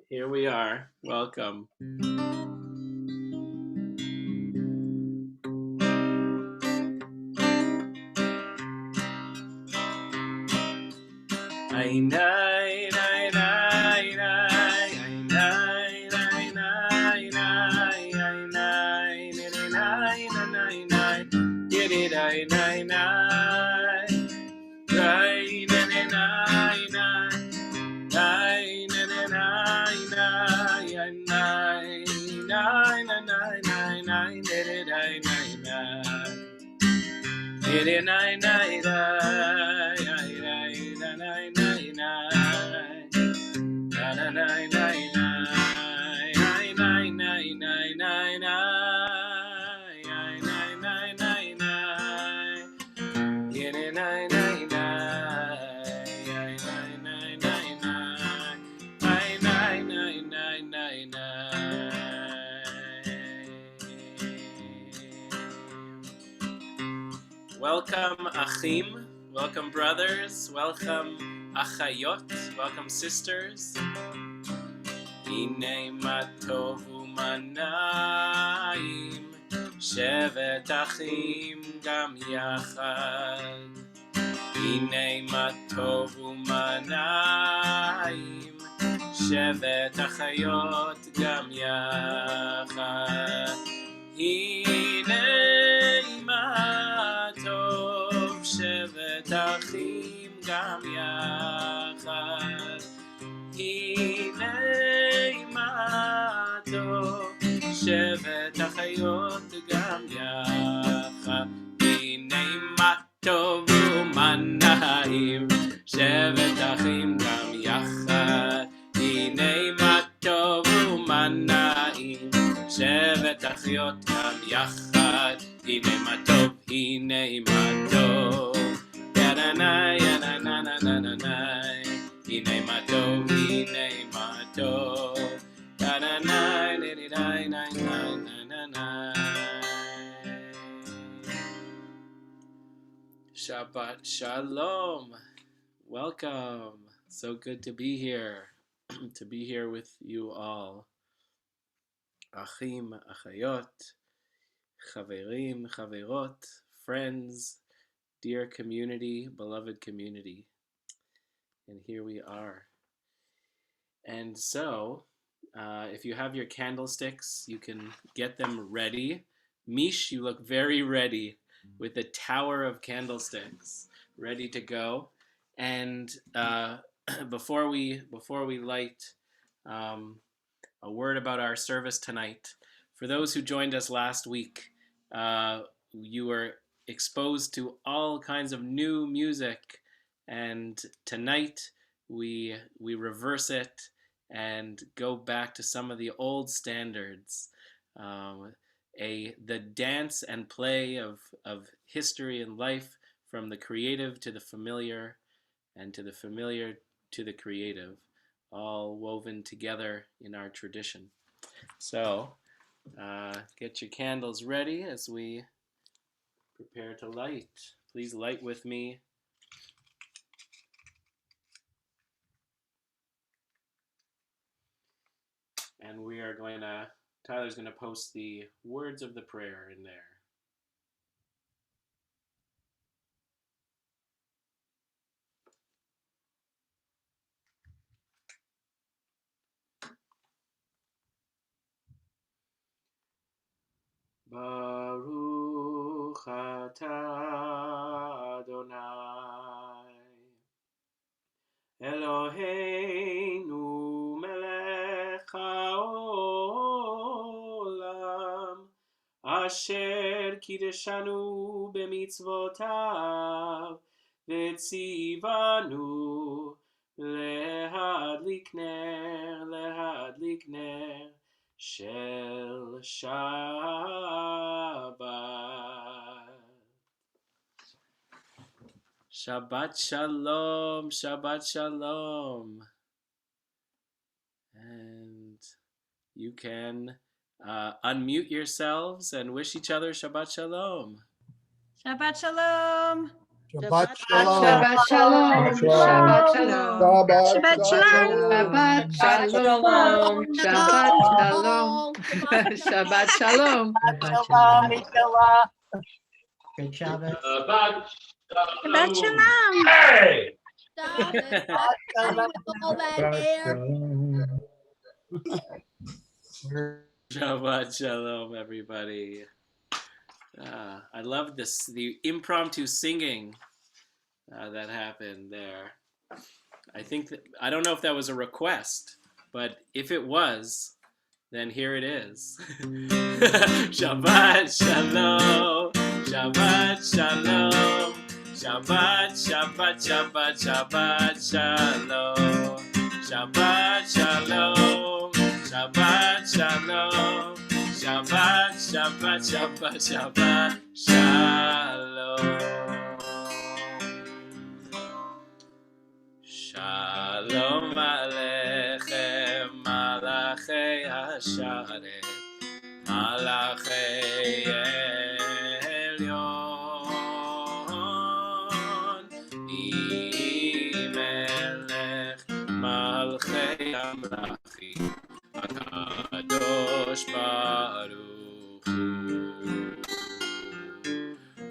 Here we are. Welcome. Welcome, Achim. Welcome, brothers. Welcome, Achayot. Welcome, sisters. Hine matov u'manayim, shevet achim gam yachad. Hine matov u'manayim, shevet achayot gam yachad. Hine matov shevet achim gam yachad. Hine matov shevet achayot gam yachad. Hine matov u'manayim, shevet achim gam yachad. Hine matov u'manayim, shevet achayot gam yachad. Hine matov, hine matov. Ya-na-na, ya-na-na-na-na-na. Hine matov, hine matov. Ya-na-na, na-na-na-na-na-na. Shabbat Shalom. Welcome. So good to be here. To be here with you all. Achim, Achayot, Chaverim, Chaverot, friends, dear community, beloved community. And here we are. And so, if you have your candlesticks, you can get them ready. Mish, you look very ready with the tower of candlesticks ready to go. And before we light a word about our service tonight. For those who joined us last week, you were exposed to all kinds of new music, and tonight we reverse it and go back to some of the old standards, the dance and play of history and life, from the creative to the familiar, and to the familiar to the creative, all woven together in our tradition. So, get your candles ready as we prepare to light. Please light with me. And we are Tyler's going to post the words of the prayer in there. Baruch atah Adonai Eloheinu melech haolam asher kideshanu b'mitzvotav v'tzivanu lehadlik ner Shel Shabbat. Shabbat Shalom, Shabbat Shalom. And you can unmute yourselves and wish each other Shabbat Shalom. Shabbat Shalom. Shabbat Shalom. Shabbat Shalom. Shabbat Shalom. Shabbat Shalom. Shabbat Shalom. Shabbat Shalom. Shabbat Shalom. Good Shabbat. Shabbat Shalom. Hey! Shabbat Shalom, everybody. I love this, the impromptu singing that happened there. I don't know if that was a request, but if it was, then here it is. Shabbat Shalom, Shabbat Shalom, Shabbat, Shabbat, Shabbat, Shabbat Shalom, Shabbat Shalom, Shabbat Shalom, Shabbat, Shabbat, Shabbat, Shabbat Shalom. Shalom Aleichem, Malachei Hasharet, Malachei Elyon, Melech Malchei Amlachim, HaKadosh Baruch Hu.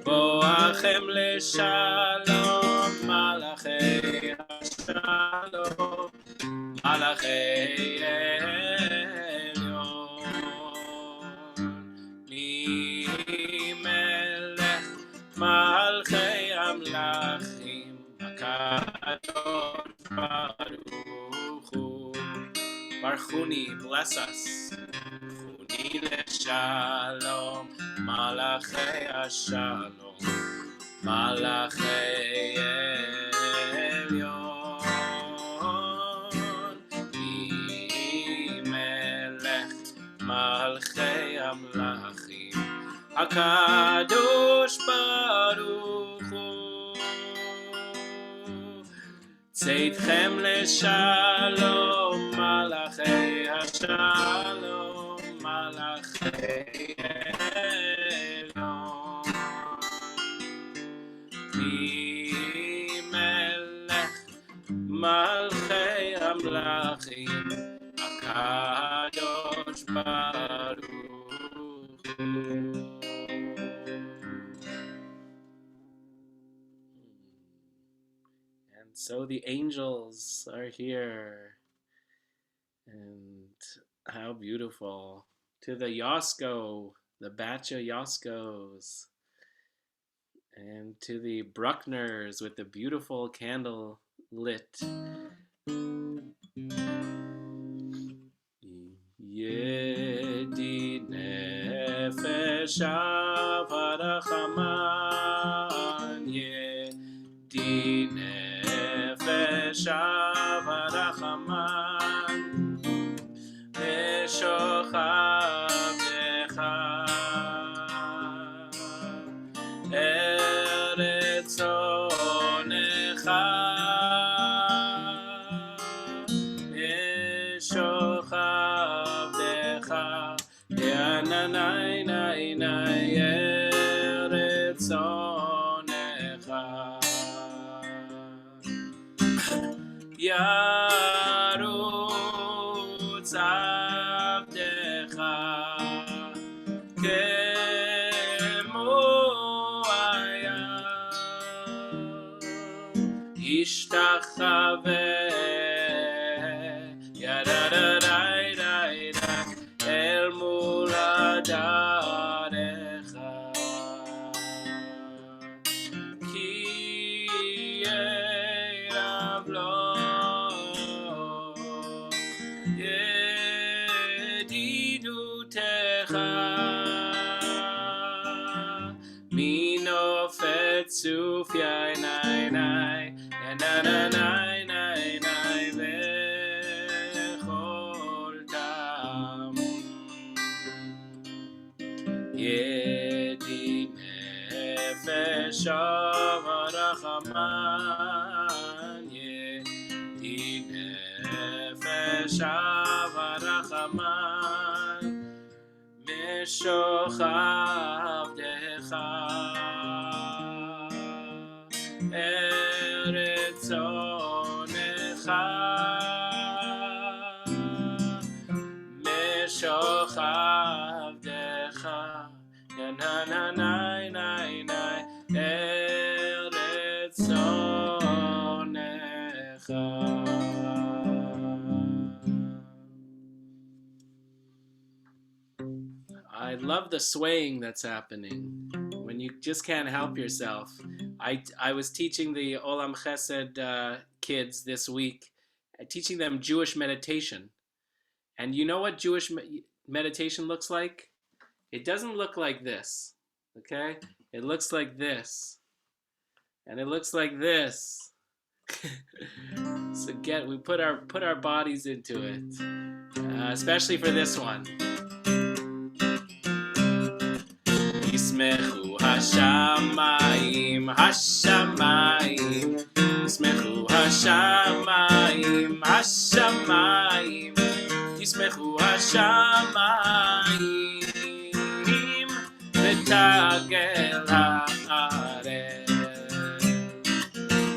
Boachem leshalom, Malachei Shalom, Malachei Elyon, Melech Malchei Amlachim, HaKadosh Baruch Hu. Barchuni, bless us. Barchuni leshalom, Malachei Shalom, Malachei Elyon, Melech Malchei Amlachim, HaKadosh Baruch Hu. Tzeitchem leshalom, Malachei Shalom, Malachei Elyon, Melech Malchei Amlachim, HaKadosh Baruch Hu. And so the angels are here, and how beautiful. To the Yosko, the batch of Yoskos, and to the Bruckners with the beautiful candle lit. Yedi nefesh avarachaman, Yedi nefesh avarachaman, Meshochavecha Eretz Onecha, Meshochavecha Yananai Nai Nai Eretz Onecha, Yarutz Avdecha Kemo Ayam, Ishtachave Yadadadai El Muladarecha, Ki Yeravlo Yedidutecha, Minofet Sufyai Nai Nai Nai Nai Nai Nai Vechol Tam, Yedi Nefesh Avarachaman, Yedi Nefesh Avarachaman, Meshochavecha Eretz Onecha, ברוך עבדך, יא נה נה נה נה נה, אל רצונך. I love the swaying that's happening when you just can't help yourself. I was teaching the Olam Chesed kids this week, teaching them Jewish meditation. And you know what Jewish meditation looks like? It doesn't look like this, okay? It looks like this. And it looks like this. So we put our bodies into it, especially for this one. ישמחו השמיים, השמיים, ישמחו השמיים, השמיים, ישמחו השמיים, ותגל הארץ.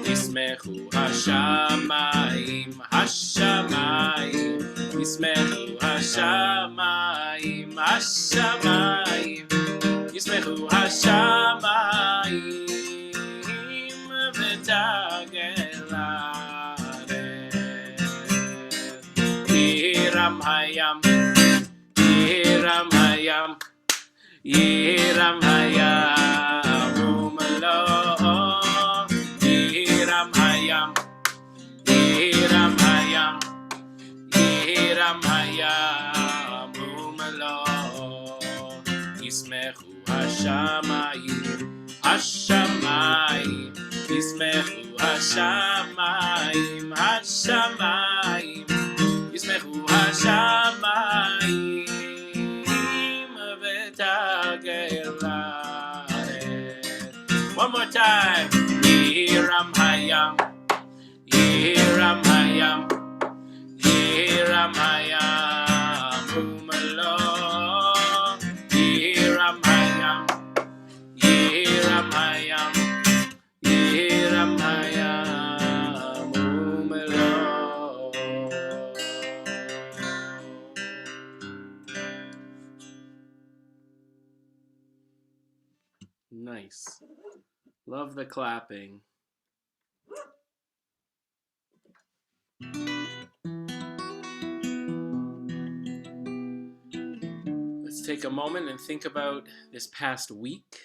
ישמחו השמיים, השמיים, ישמחו השמיים, השמיים, ישמחו השמיים ותגל הארץ. ירם הים, ירם הים, ירם הים ומלואו. ירם הים, ירם הים, ירם הים ומלואו. ישמחו השמיים, השמיים, ישמחו השמיים, השמיים, ישמחו השמיים ותגל הארץ. One more time. ירם הים, ירם הים, ירם הים ומלואו. Yiram hayam, yiram hayam, yiram hayam umelo. Nice. Love the clapping. Let's take a moment and think about this past week.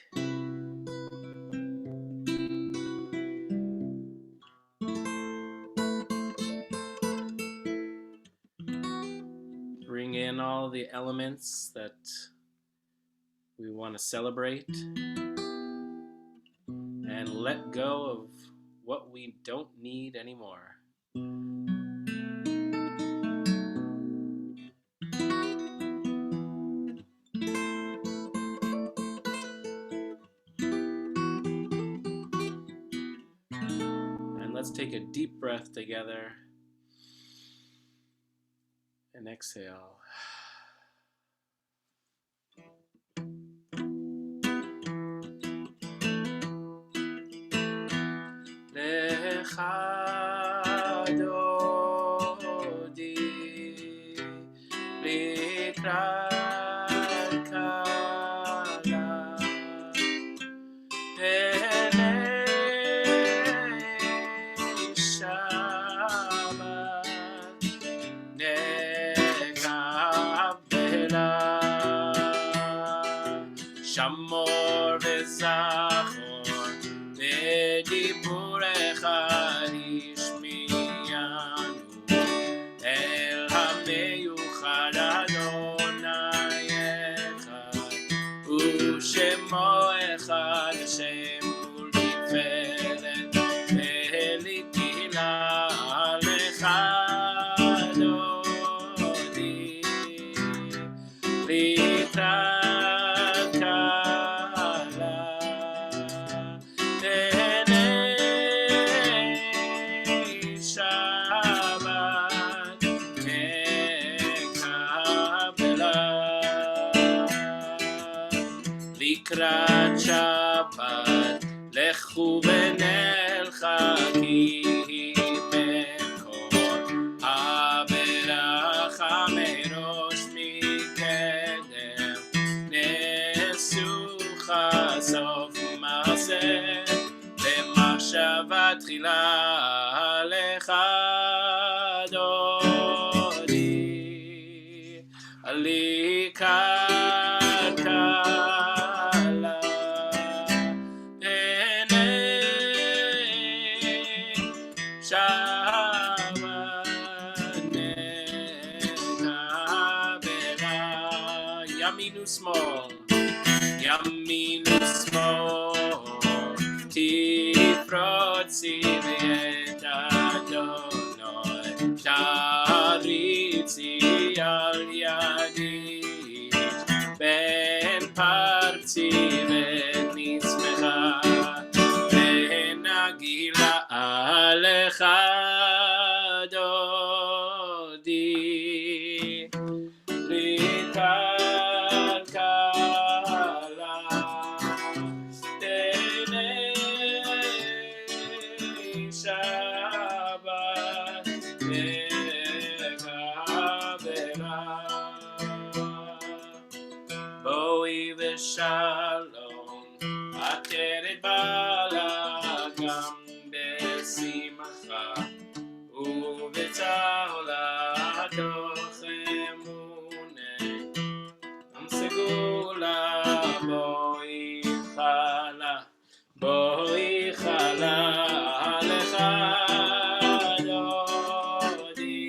Bring in all the elements that we want to celebrate and let go of what we don't need anymore. Let's take a deep breath together and exhale. Lecha dodi likrat kala. Shamor v'zachor v'diburecha nishmiyanu el hameyuchad Adonai echad u'shemo echad Hashem u'liferet ve'likila lecha dodi likrat לקראת שבת, לכו ונלכה כי היא מקור הברכה מראש מכם. nagila lecha dodi alikan kala pene Shabbat nekabera Yaminu small Yaminu small Tifrotzi v'edadonoi Taritzi al yadish Ben parti v'nitzmecha V'nagila alecha dodi Likan kala Shabbat nekabera Boi v'shalom Ateret balagam besimcha Uvetzahla tochemune Am segula boi chala alecha dodi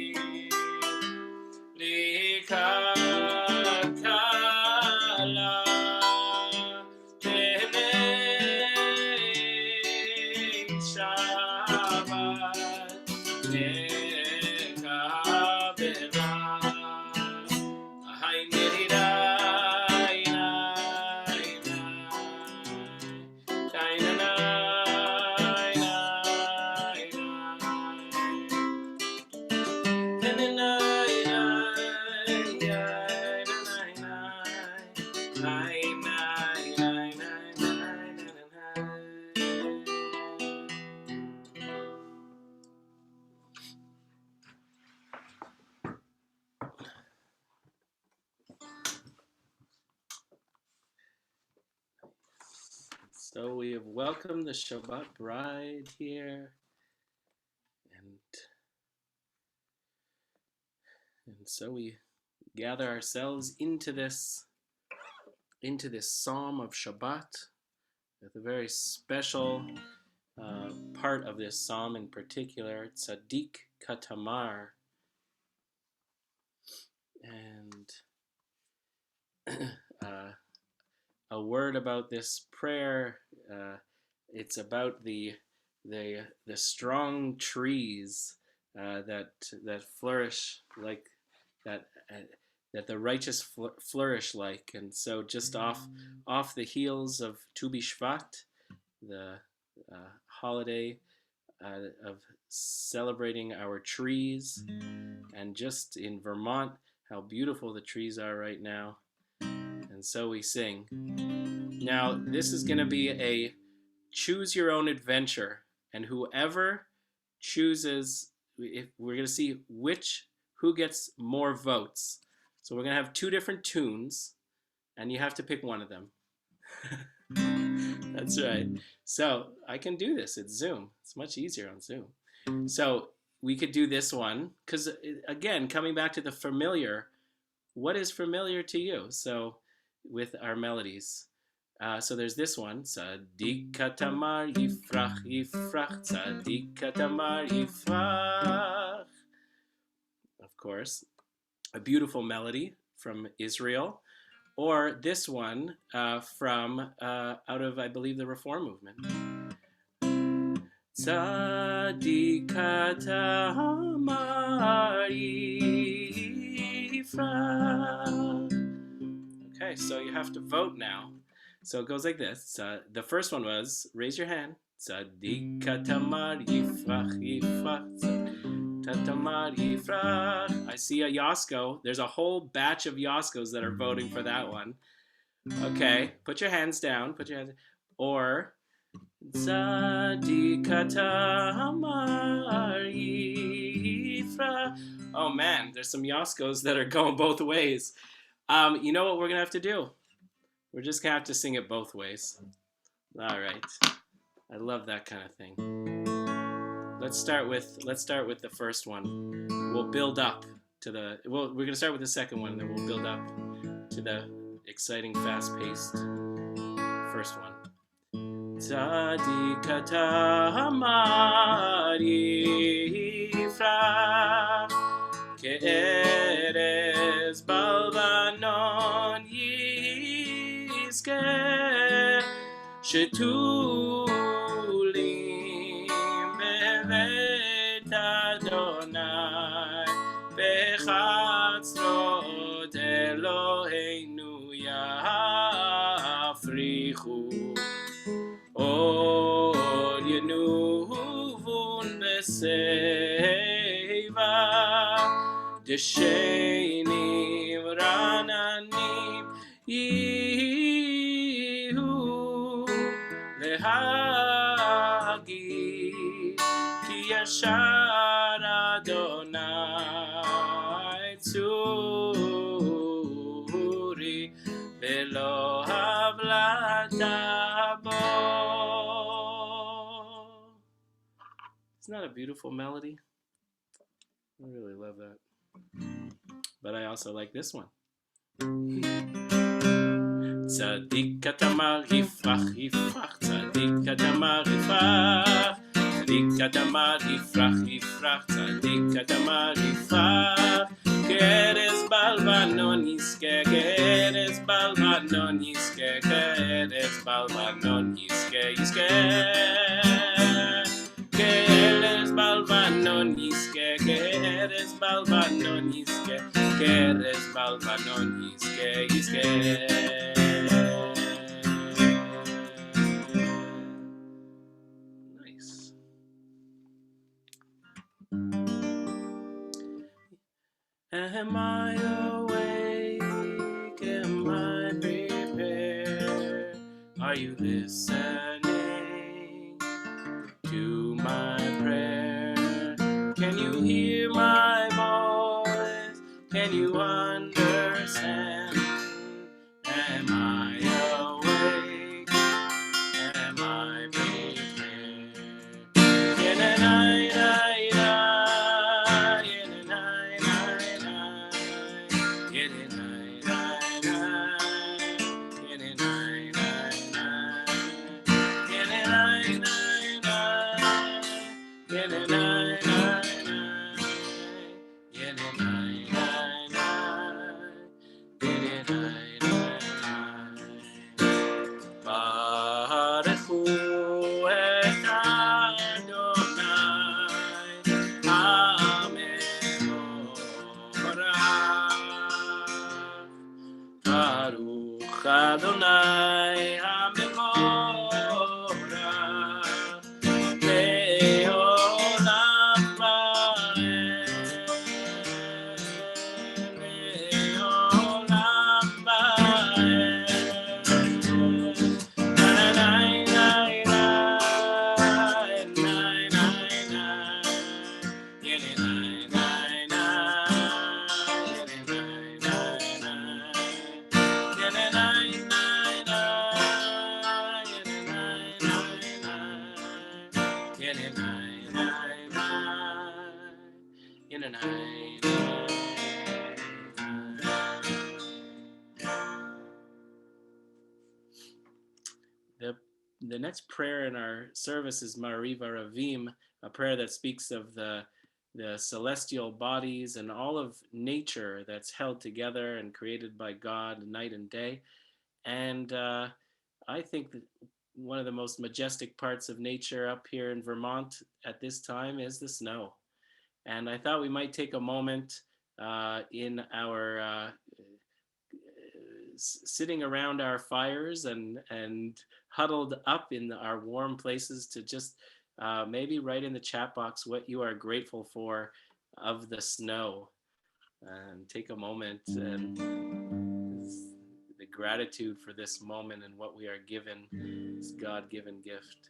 likan kala tenei Shabbat nekabera Ahay niridai So we have welcomed the Shabbat bride here, and so we gather ourselves into this psalm of Shabbat, with a very special part of this psalm in particular, Tzaddik Katamar, and a word about this prayer. It's about the strong trees that flourish like that. That the righteous flourish like, and so just off the heels of Tu B'Shvat, the holiday of celebrating our trees, and just in Vermont, how beautiful the trees are right now, and so we sing. Now, this is going to be a choose your own adventure, and whoever chooses, if we're going to see who gets more votes. So we're going to have two different tunes, and you have to pick one of them. That's right. So I can do this. It's Zoom. It's much easier on Zoom. So we could do this one, because again, coming back to the familiar, what is familiar to you? So with our melodies. So there's this one. Tzaddik Katamar Yifrach Yifrach Tzaddik Katamar Yifrach. Of course. A beautiful melody from Israel, or this one from out of, I believe, the Reform movement. Tzaddik katamar yifrach. Okay, so you have to vote now. So it goes like this. The first one was, raise your hand. Tzaddik katamar yifrach yifrach. I see a Yosko. There's a whole batch of Yoskos that are voting for that one. Okay, put your hands down. Put your hands. Or Tzaddik katamar yifrach. Oh man, there's some Yoskos that are going both ways. You know what we're gonna have to do? We're just gonna have to sing it both ways. All right. I love that kind of thing. let's start with the first one. We'll build up to the. Well, we're gonna start with the second one, and then we'll build up to the exciting, fast-paced first one. Tzadik ata marifra ke'erez balvanon yizke shetulim bevet Adonai bechatzrot Eloheinu yafrichu Ol yenuvun beseva Deshenim rananim yihu lehagi Ki yashar Adonai tzuri Velo havlata Isn't that a beautiful melody? I really love that. But I also like this one. Tzadik atamar yifrach yifrach Tzadik atamar yifrach Tzadik atamar yifrach yifrach Tzadik atamar yifrach Keres balvanon yiske Keres balvanon yiske Keres balvanon yiske Yiske Keres balvanon yiske Keres balvanon yiske Keres balvanon yiske Yiske Nice. Am I awake? Am I prepared? Are you listening to my prayer? Can you hear my voice? Can you understand? Am I awake? Am I prepared? Adonai HaMevorach Le'olam Va'ed Le'olam Va'ed Nai nai nai nai nai nai Yene nai nai nai Yene nai nai nai The next prayer in our service is Mariva Ravim, a prayer that speaks of the celestial bodies and all of nature that's held together and created by God night and day. And I think that one of the most majestic parts of nature up here in Vermont at this time is the snow. And I thought we might take a moment in our sitting around our fires and huddled up in our warm places to just maybe write in the chat box what you are grateful for of the snow, and take a moment and the gratitude for this moment and what we are given, this God-given gift.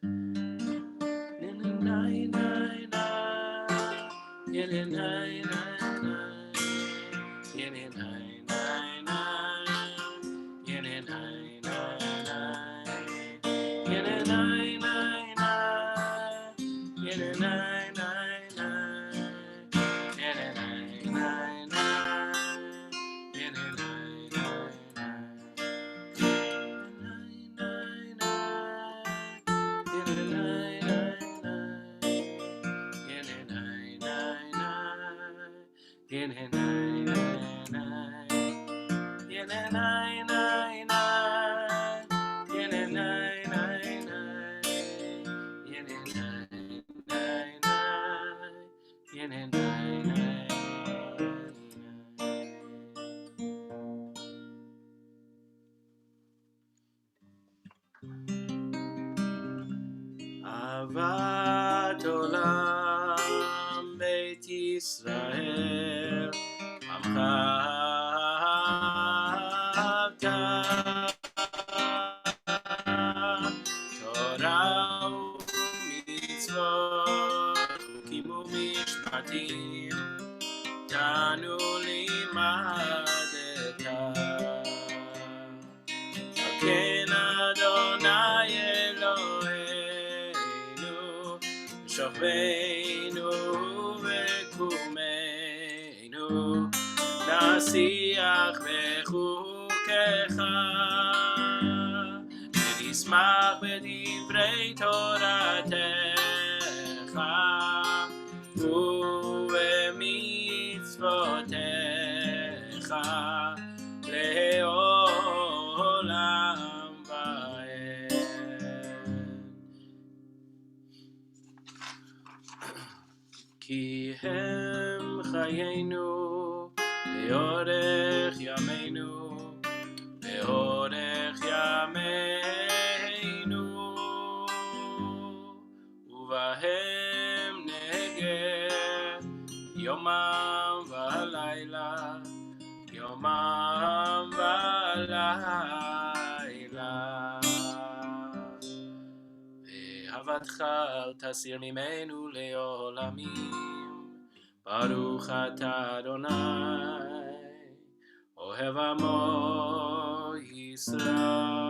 אהבת עולם בית ישראל, עמך אהבת, תורה ומצוות, חוקים ומשפטים, תנו לימדת. כן אדוני אלוהינו, שוכבנו וקומנו, נשיח בחוקיך, ונשמח בדברי תורתך, ובמצוותיך לעולם ועד. כי הם חיינו באורך ימינו, באורך ימינו, ובהם נהגה יומם ולילה, יומם ולילה. ואהבתך אל תסיר ממנו לעולמים, ברוך אתה אדוני, אוהב עמו ישראל.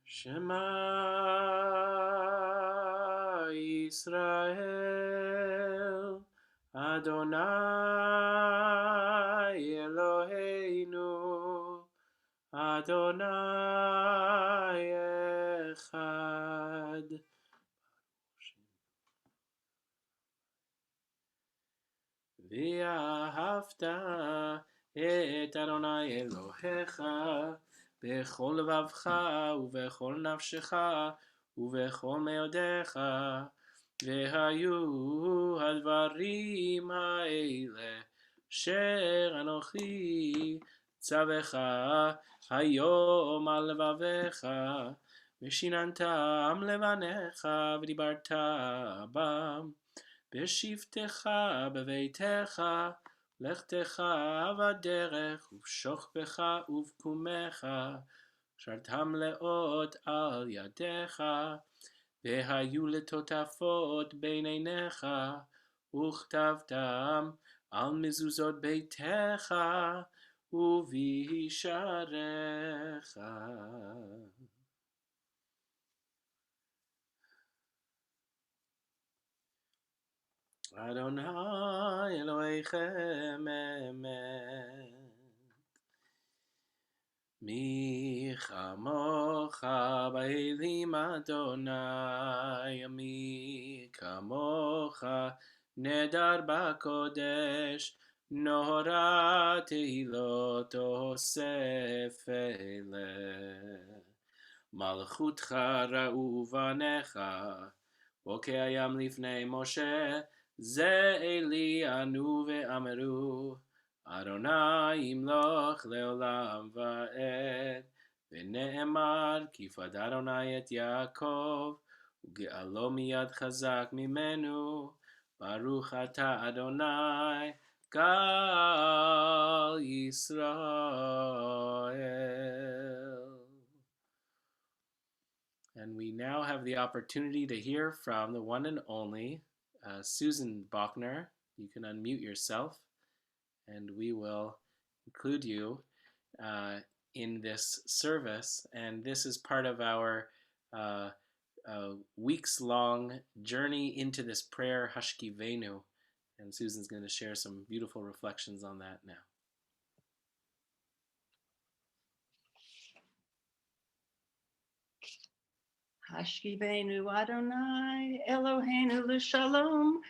שמע ישראל, אדוני אלוהינו, אדוני אחד. ואהבת את אדוני אלוהיך בכל לבבך ובכל נפשך ובכל מאודיך, והיו הדברים האלה אשר אנוכי צווך היום על לבביך, ושיננתם לבניך ודיברת בם, בשבתך בביתך, לכתך בדרך, ובשוכבך ובקומך, שרתם לאות על ידיך, והיו לטוטפות בין עיניך, וכתבתם על מזוזות ביתך ובישעריך. אדוני אלוהיכם אמת. מי כמוך באלים אדוני, מי כמוך נדר בקודש, נורא תהילות אוסף אלה. מלכותך ראו בניך, בוקע הים לפני משה, זה אלי ענו ואמרו, אדוני ימלוך לעולם ועד. ונאמר, כי פדה אדוני את יעקב, וגאלו מיד חזק ממנו, ברוך אתה אדוני, גאל ישראל. And we now have the opportunity to hear from the one and only Susan Bachner. You can unmute yourself, and we will include you in this service. And this is part of our weeks-long journey into this prayer, Hashkiveinu. And Susan's going to share some beautiful reflections on that now. Hashkiveinu Adonai Eloheinu l'shalom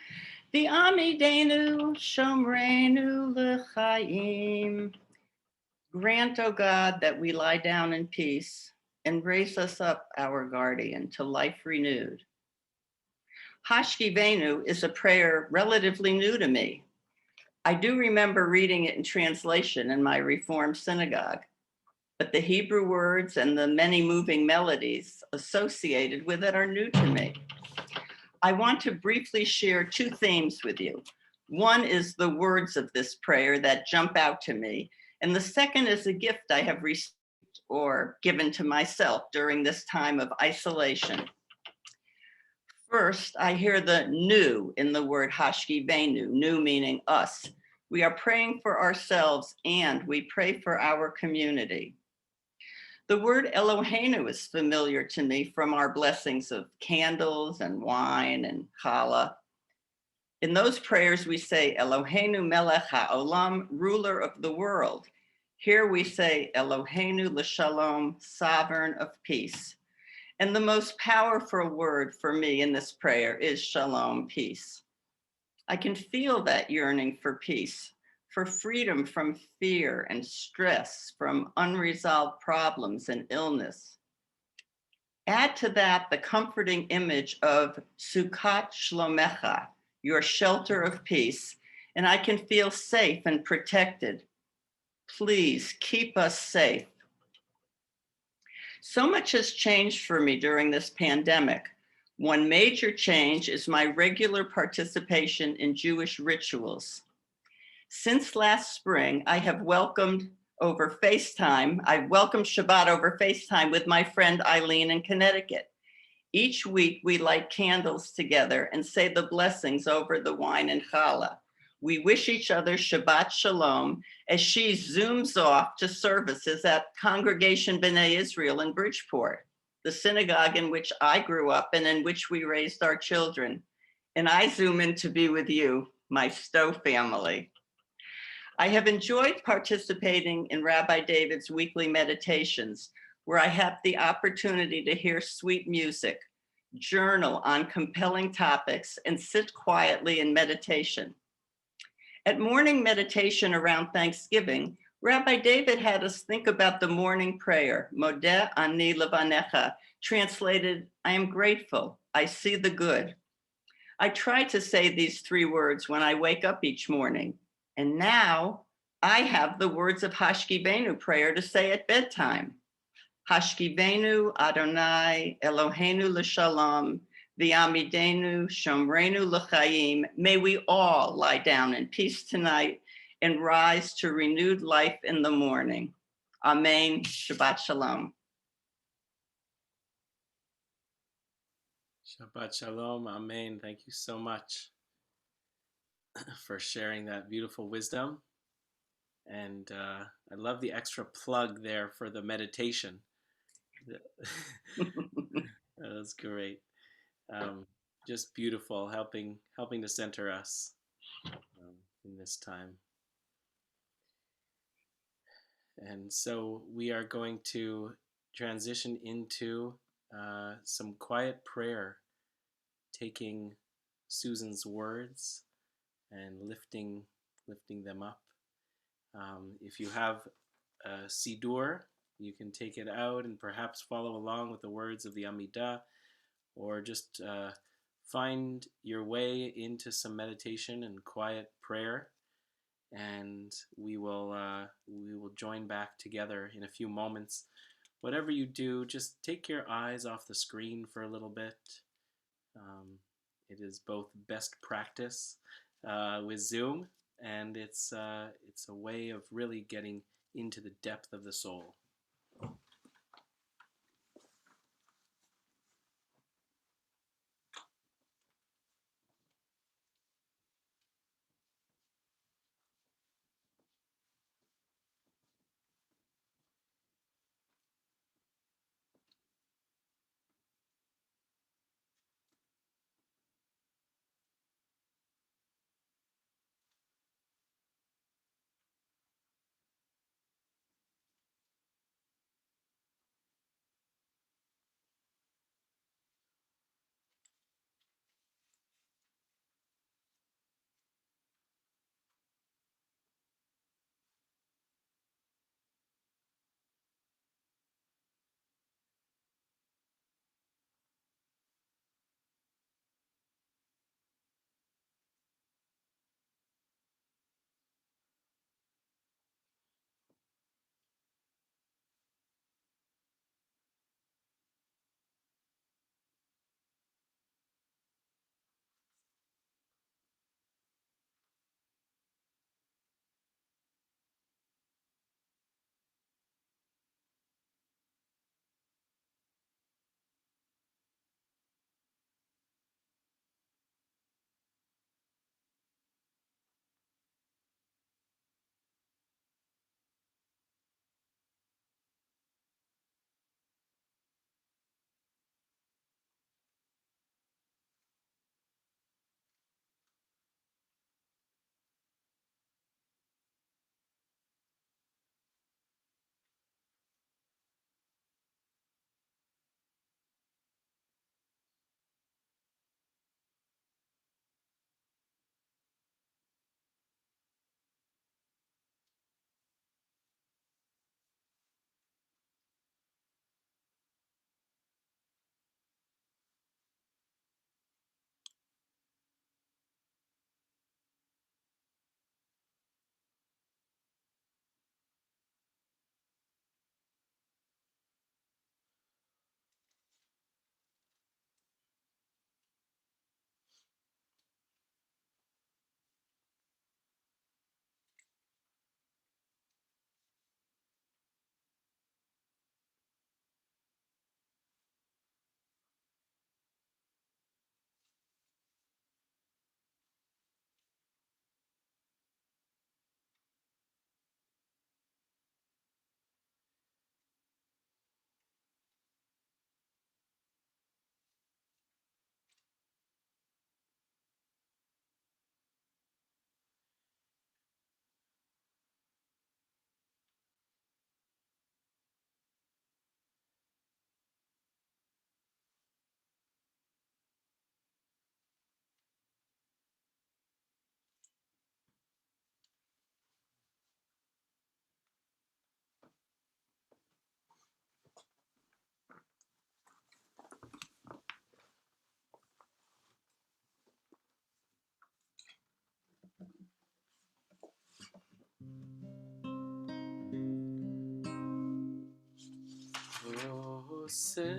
v'amidenu shomreinu l'chaim. Grant, O God, that we lie down in peace and raise us up, our guardian, to life renewed. Hashkiveinu is a prayer relatively new to me. I do remember reading it in translation in my Reformed synagogue, but the Hebrew words and the many moving melodies associated with it are new to me. I want to briefly share two themes with you. One is the words of this prayer that jump out to me, and the second is a gift I have received or given to myself during this time of isolation. First, I hear the new in the word Hashkiveinu, new meaning us. We are praying for ourselves and we pray for our community. The word Eloheinu is familiar to me from our blessings of candles and wine and challah. In those prayers, we say Eloheinu melech ha'olam, ruler of the world. Here we say Eloheinu l'shalom, sovereign of peace. And the most powerful word for me in this prayer is shalom, peace. I can feel that yearning for peace, for freedom from fear and stress, from unresolved problems and illness. Add to that the comforting image of Sukkot Shlomecha, your shelter of peace, and I can feel safe and protected. Please keep us safe. So much has changed for me during this pandemic. One major change is my regular participation in Jewish rituals. Since last spring, I have welcomed over FaceTime. I've welcomed Shabbat over FaceTime with my friend Eileen in Connecticut. Each week we light candles together and say the blessings over the wine and challah. We wish each other Shabbat Shalom as she zooms off to services at Congregation B'nai Israel in Bridgeport, the synagogue in which I grew up and in which we raised our children. And I zoom in to be with you, my Stowe family. I have enjoyed participating in Rabbi David's weekly meditations, where I have the opportunity to hear sweet music, journal on compelling topics, and sit quietly in meditation. At morning meditation around Thanksgiving, Rabbi David had us think about the morning prayer, Modeh ani levanecha, translated, I am grateful, I see the good. I try to say these three words when I wake up each morning, and now I have the words of Hashkiveinu prayer to say at bedtime. Hashkiveinu Adonai Eloheinu l'shalom v'amidenu shomreinu l'chaim. May we all lie down in peace tonight and rise to renewed life in the morning. Amen. Shabbat shalom. Shabbat shalom. Amen. Thank you so much for sharing that beautiful wisdom. And I love the extra plug there for the meditation. That was great. Just beautiful, helping to center us in this time. And so we are going to transition into some quiet prayer, taking Susan's words and lifting them up. If you have a Siddur, you can take it out and perhaps follow along with the words of the Amidah, or just find your way into some meditation and quiet prayer. And we will join back together in a few moments. Whatever you do, just take your eyes off the screen for a little bit. It is both best practice with Zoom, and it's a way of really getting into the depth of the soul. עושה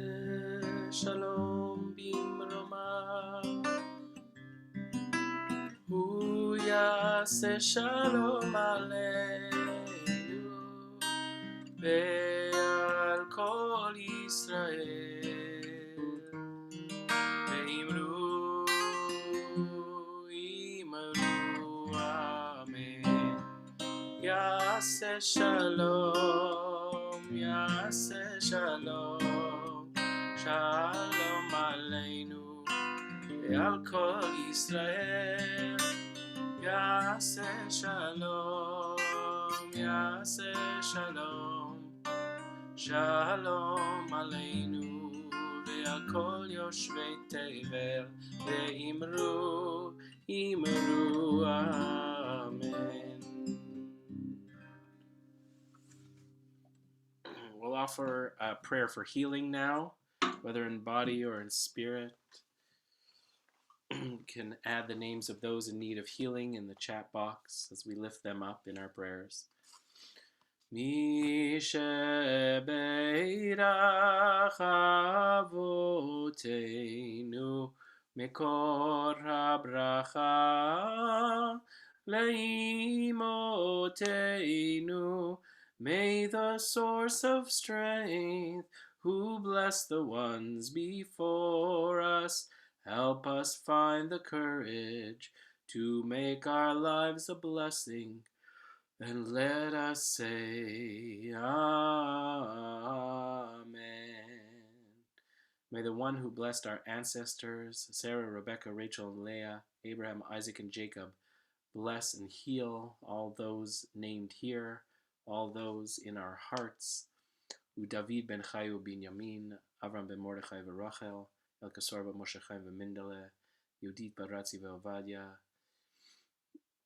שלום במרומה, הוא יעשה שלום עלינו ועל כל ישראל, ואמרו אמן. יעשה שלום, יעשה שלום, שלום עלינו ועל כל ישראל. יעשה שלום, יעשה שלום, שלום עלינו ועל כל יושבי תבל, ואמרו אמן. We'll offer a prayer for healing now, whether in body or in spirit. You can add the names of those in need of healing in the chat box as we lift them up in our prayers. Mi shebeirach avoteinu mekor habracha leimoteinu. May the source of strength, who blessed the ones before us, help us find the courage to make our lives a blessing, and let us say Amen. May the one who blessed our ancestors, Sarah, Rebecca, Rachel, and Leah, Abraham, Isaac, and Jacob, bless and heal all those named here, all those in our hearts, David ben Chayu ben Yamin, Avram ben Mordechai v'Rachel, El Kasor ben Moshe Chaim v'Mindele, Yudit ben Ratzi v'Ovadia,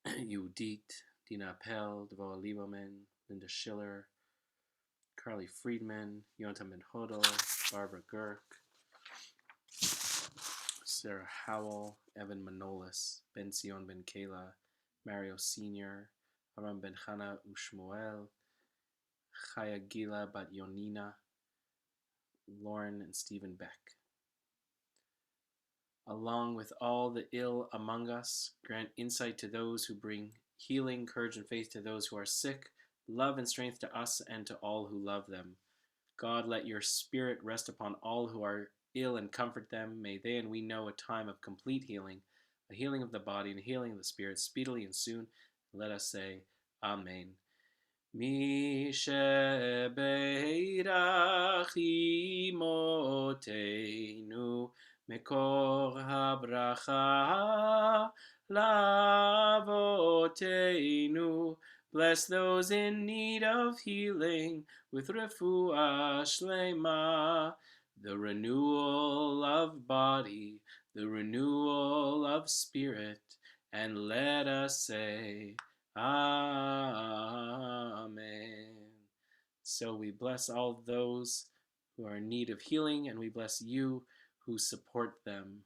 Yudit, Dina Appel, Devoa Lieberman, Linda Schiller, Carly Friedman, Yonatan ben Hodel, Barbara Girk, Sarah Howell, Evan Manolis, Ben Sion ben Kayla, Mario Sr., Aram ben Chana Ushmuel, Chaya Gila bat Yonina, Lauren and Stephen Beck. Along with all the ill among us, grant insight to those who bring healing, courage, and faith to those who are sick, love and strength to us and to all who love them. God, let your spirit rest upon all who are ill and comfort them. May they and we know a time of complete healing, a healing of the body and a healing of the spirit, speedily and soon. Let us say, Amen. Mi shebeirach imoteinu mekor habracha lavoteinu. Bless those in need of healing with refuah shlema, the renewal of body, the renewal of spirit, and let us say, Amen. So we bless all those who are in need of healing, and we bless you who support them.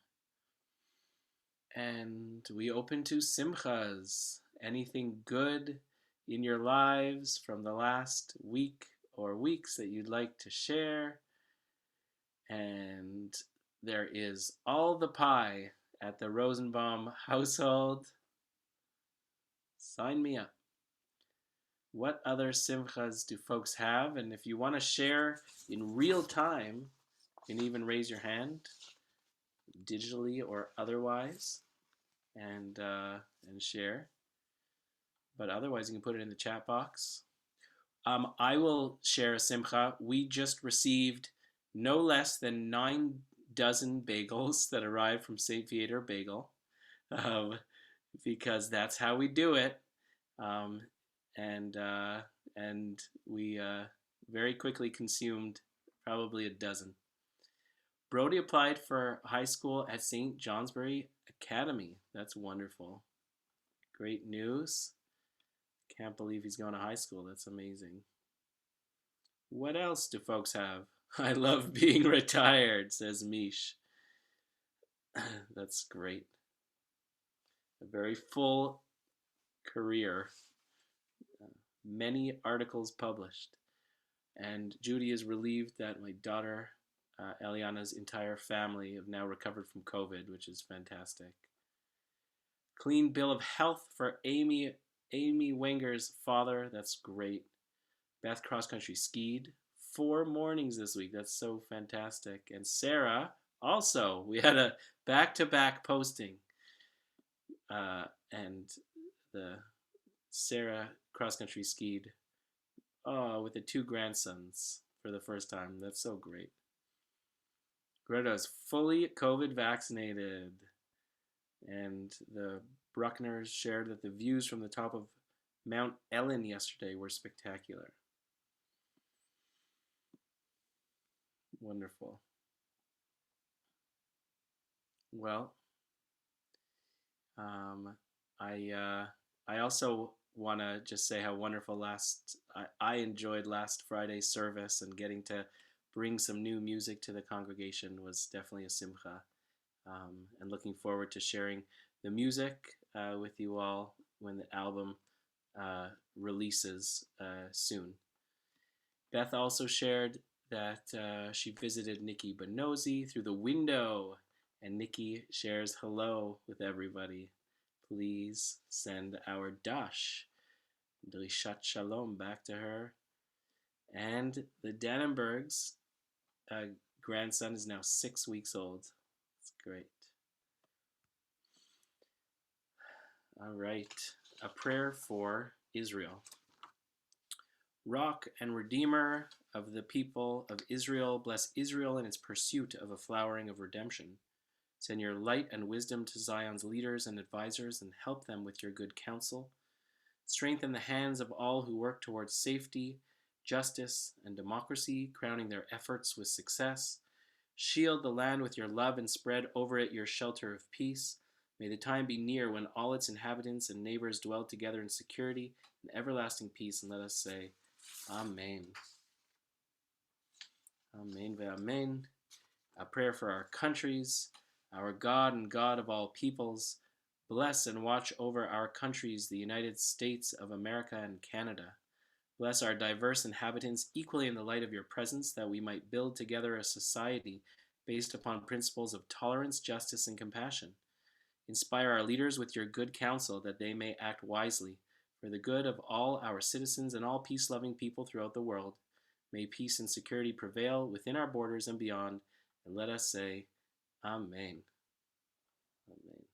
And we open to simchas. Anything good in your lives from the last week or weeks that you'd like to share. And there is all the pie at the Rosenbaum household. Sign me up. What other simchas do folks have? And if you want to share in real time, you can even raise your hand, digitally or otherwise, and share. But otherwise, you can put it in the chat box. I will share a simcha. We just received no less than 9 dozen bagels that arrived from St. Viator Bagel, because that's how we do it. And we very quickly consumed probably a dozen. Brody applied for high school at St. Johnsbury Academy. That's wonderful. Great news. Can't believe he's going to high school. That's amazing. What else do folks have? I love being retired, says Mish. That's great. A very full career. Many articles published. And Judy is relieved that my daughter Eliana's entire family have now recovered from COVID, which is fantastic. Clean bill of health for Amy Wenger's father. That's great. Beth cross country skied 4 mornings this week. That's so fantastic. And Sarah also, we had a back-to-back posting, and the Sarah cross country skied with the 2 grandsons for the first time. That's so great. Greta is fully COVID vaccinated. And the Bruckners shared that the views from the top of Mount Ellen yesterday were spectacular. Wonderful. Well, I also want to just say how wonderful I enjoyed last Friday's service, and getting to bring some new music to the congregation was definitely a simcha. And looking forward to sharing the music with you all when the album releases soon. Beth also shared that she visited Nikki Bonosi through the window, and Nikki shares hello with everybody. Please send our dash, Drishat Shalom, back to her. And the Dannenbergs' grandson is now 6 weeks old. It's great. All right, a prayer for Israel. Rock and Redeemer of the people of Israel, bless Israel in its pursuit of a flowering of redemption. Send your light and wisdom to Zion's leaders and advisors, and help them with your good counsel. Strengthen the hands of all who work towards safety, justice, and democracy, crowning their efforts with success. Shield the land with your love and spread over it your shelter of peace. May the time be near when all its inhabitants and neighbors dwell together in security and everlasting peace. And let us say, Amen. Amen ve'amen. A prayer for our countries. Our God and God of all peoples, bless and watch over our countries, the United States of America and Canada. Bless our diverse inhabitants equally in the light of your presence, that we might build together a society based upon principles of tolerance, justice, and compassion. Inspire our leaders with your good counsel, that they may act wisely for the good of all our citizens and all peace-loving people throughout the world. May peace and security prevail within our borders and beyond, and let us say, Amen. Amen.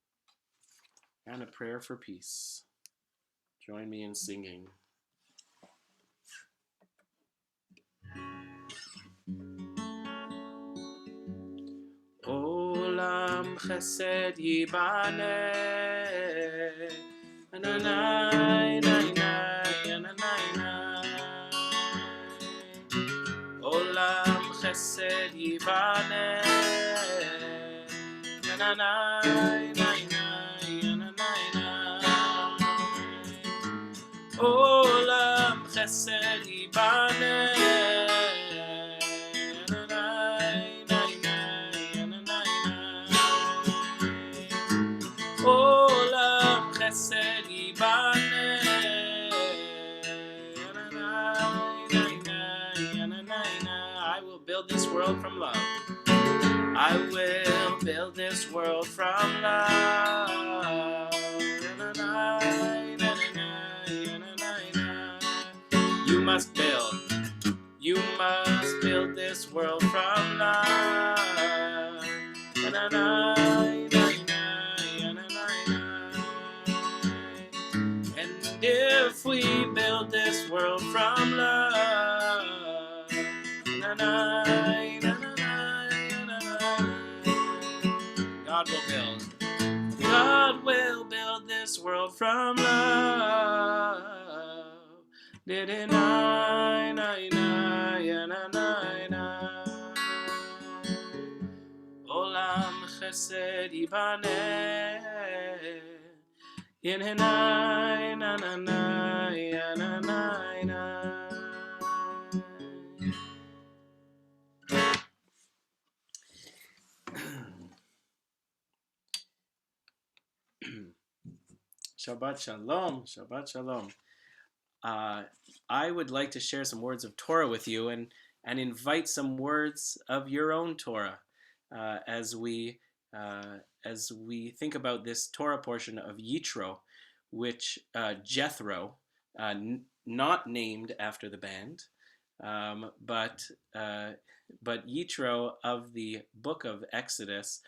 And a prayer for peace. Join me in singing. Olam chesed yibane, ananai, nai, nai, ananai, nai. Olam chesed yibane, ananai, nai, nai, ananai, nai. Olam chesed yibane, ananai, nai, nai, ananai, nai. Olam chesed yibane, ananai, nai, nai, ananai, nai. I will build this world from love. I will build this world from love. You must build this world from love. And if we build this world from love, God will build this world from love. Olam chesed yibane, yenenai na na na yananai na. Shabbat shalom, Shabbat shalom. I would like to share some words of Torah with you, and and invite some words of your own Torah uh, as we as we think about this Torah portion of Yitro, which Jethro, not named after the band, um, but uh, but Yitro of the book of Exodus,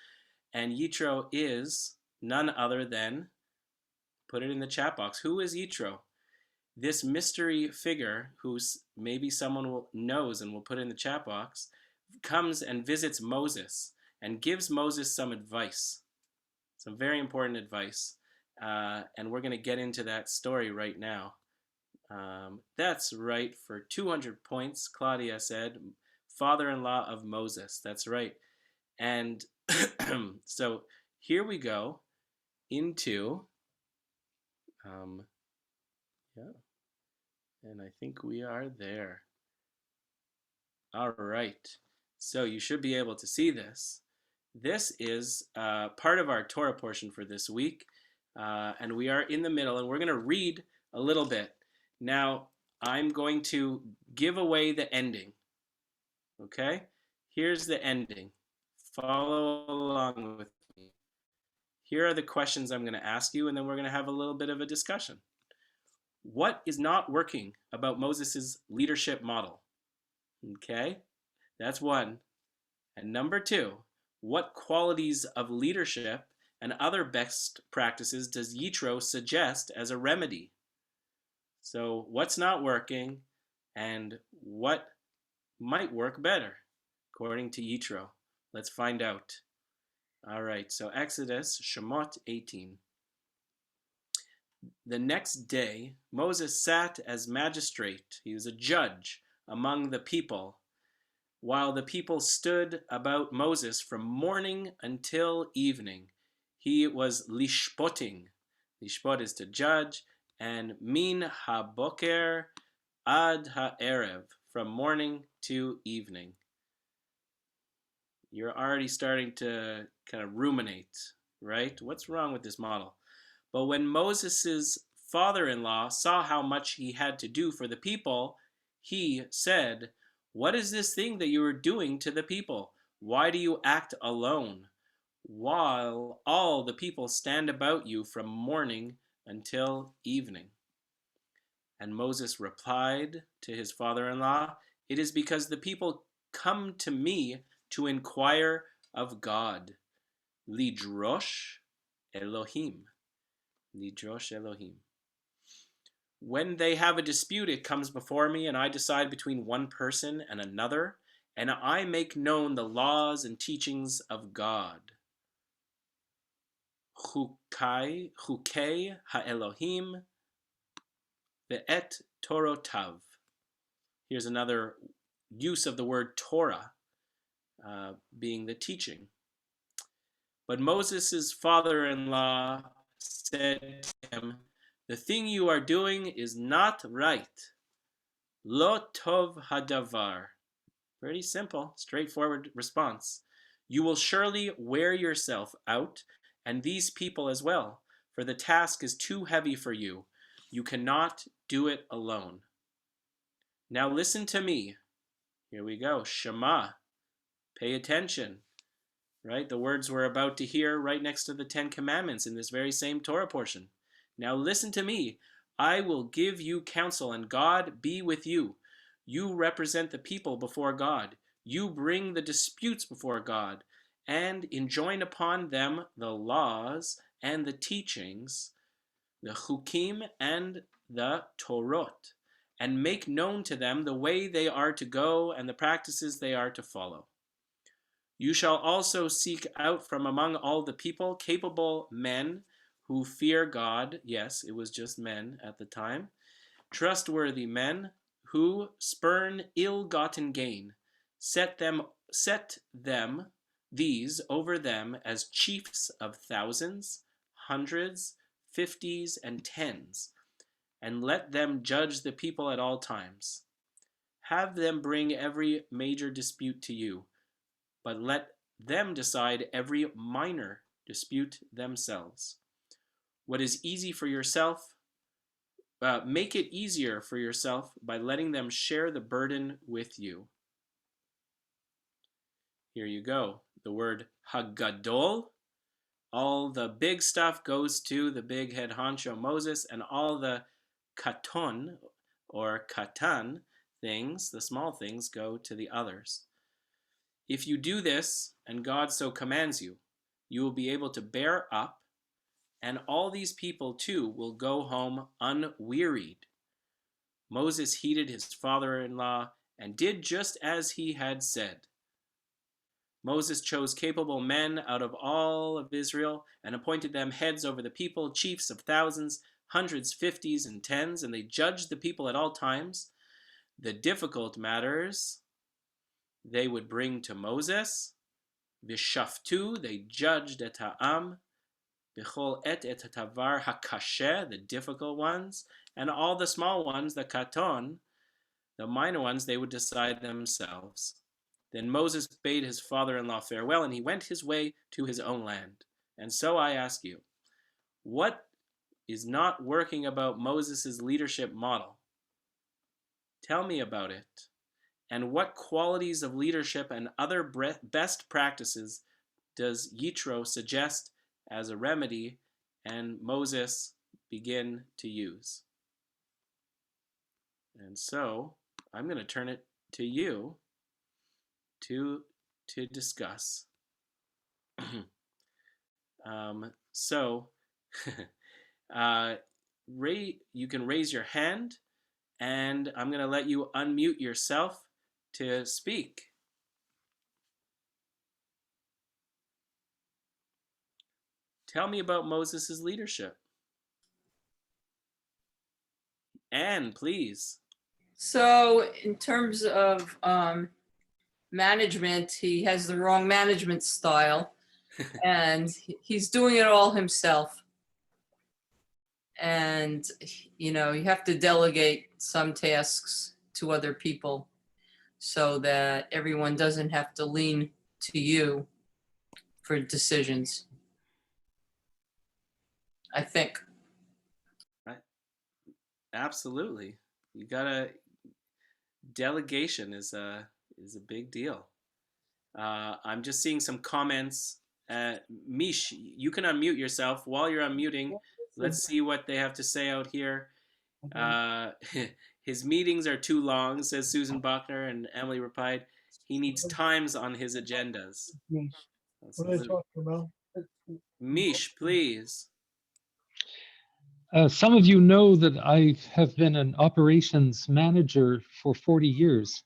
and Yitro is none other than, put it in the chat box, who is Yitro? This mystery figure, who's maybe someone knows and will put it in the chat box, comes and visits Moses and gives Moses some advice, some very important advice. And we're going to get into that story right now. That's right, for 200 points, Claudia said, father-in-law of Moses. That's right. And so here we go into, yeah, and I think we are there. All right, so you should be able to see this. This is part of our Torah portion for this week, and we are in the middle, and we're going to read a little bit. Now, I'm going to give away the ending, okay? Here's the ending. Follow along with me. Here are the questions I'm going to ask you, and then we're going to have a little bit of a discussion. What is not working about Moses' leadership model? Okay, that's one. And number two, what qualities of leadership and other best practices does Yitro suggest as a remedy? So what's not working and what might work better according to Yitro? Let's find out. All right, so Exodus, Shemot 18. The next day, Moses sat as magistrate, he was a judge, among the people, while the people stood about Moses from morning until evening. He was lishpoting. Lishpot is to judge, and min haboker ad ha'erev, from morning to evening. You're already starting to kind of ruminate, right? What's wrong with this model? But when Moses' father-in-law saw how much he had to do for the people, he said, "What is this thing that you are doing to the people? Why do you act alone, while all the people stand about you from morning until evening?" And Moses replied to his father-in-law, "It is because the people come to me to inquire of God. Lidrosh Elohim. Lidrosh Elohim. When they have a dispute, it comes before me, and I decide between one person and another, and I make known the laws and teachings of God. Chukei ha'Elohim ve'et Torotav." Here's another use of the word Torah, being the teaching. But Moses' father-in-law said to him, "The thing you are doing is not right. Lo tov hadavar." Pretty simple, straightforward response. "You will surely wear yourself out, and these people as well, for the task is too heavy for you. You cannot do it alone. Now listen to me." Here we go. Shema. Pay attention. Right? The words we're about to hear right next to the 10 Commandments in this very same Torah portion. "Now listen to me. I will give you counsel, and God be with you. You represent the people before God. You bring the disputes before God, and enjoin upon them the laws and the teachings, the chukim and the Torot, and make known to them the way they are to go and the practices they are to follow. You shall also seek out from among all the people capable men who fear God." Yes, it was just men at the time. "Trustworthy men who spurn ill-gotten gain. Set them these over them as chiefs of thousands, hundreds, fifties, and tens, and let them judge the people at all times. Have them bring every major dispute to you, but let them decide every minor dispute themselves. What is easy for yourself, make it easier for yourself by letting them share the burden with you." Here you go. The word Hagadol. All the big stuff goes to the big head honcho Moses, and all the katon or katan things, the small things, go to the others. If you do this, and God so commands you, you will be able to bear up, and all these people too will go home unwearied. Moses heeded his father-in-law and did just as he had said. Moses chose capable men out of all of Israel and appointed them heads over the people, chiefs of thousands, hundreds, fifties, and tens, and they judged the people at all times. The difficult matters they would bring to Moses. V'shaftu, they judged et ha'am. B'chol et tavar hakasheh, the difficult ones, and all the small ones, the katon, the minor ones, they would decide themselves. Then Moses bade his father-in-law farewell, and he went his way to his own land. And so I ask you, what is not working about Moses' leadership model? Tell me about it. And what qualities of leadership and other best practices does Yitro suggest as a remedy and Moses begin to use? And so I'm going to turn it to you to discuss. You can raise your hand, and I'm going to let you unmute yourself to speak. Tell me about Moses' leadership. Anne, please. So in terms of management, he has the wrong management style and he's doing it all himself. And, you know, you have to delegate some tasks to other people so that everyone doesn't have to lean to you for decisions, I think. Absolutely. You gotta, delegation is a big deal. I'm just seeing some comments. Mish, you can unmute yourself. While you're unmuting, let's see what they have to say out here. His meetings are too long, says Susan Bachner, and Emily replied, he needs times on his agendas. What are they talking about? Mish, please. Some of you know that I have been an operations manager for 40 years,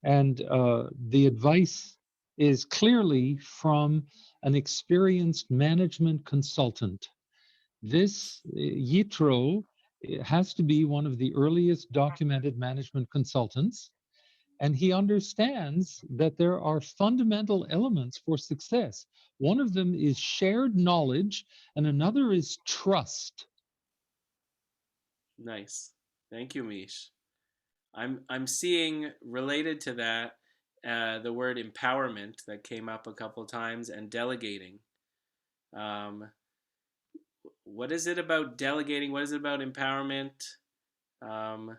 and the advice is clearly from an experienced management consultant. This Yitro has to be one of the earliest documented management consultants, and he understands that there are fundamental elements for success. One of them is shared knowledge, and another is trust. Nice. Thank you, Mish. I'm seeing related to that the word empowerment that came up a couple times, and delegating. What is it about delegating? What is it about empowerment? I'm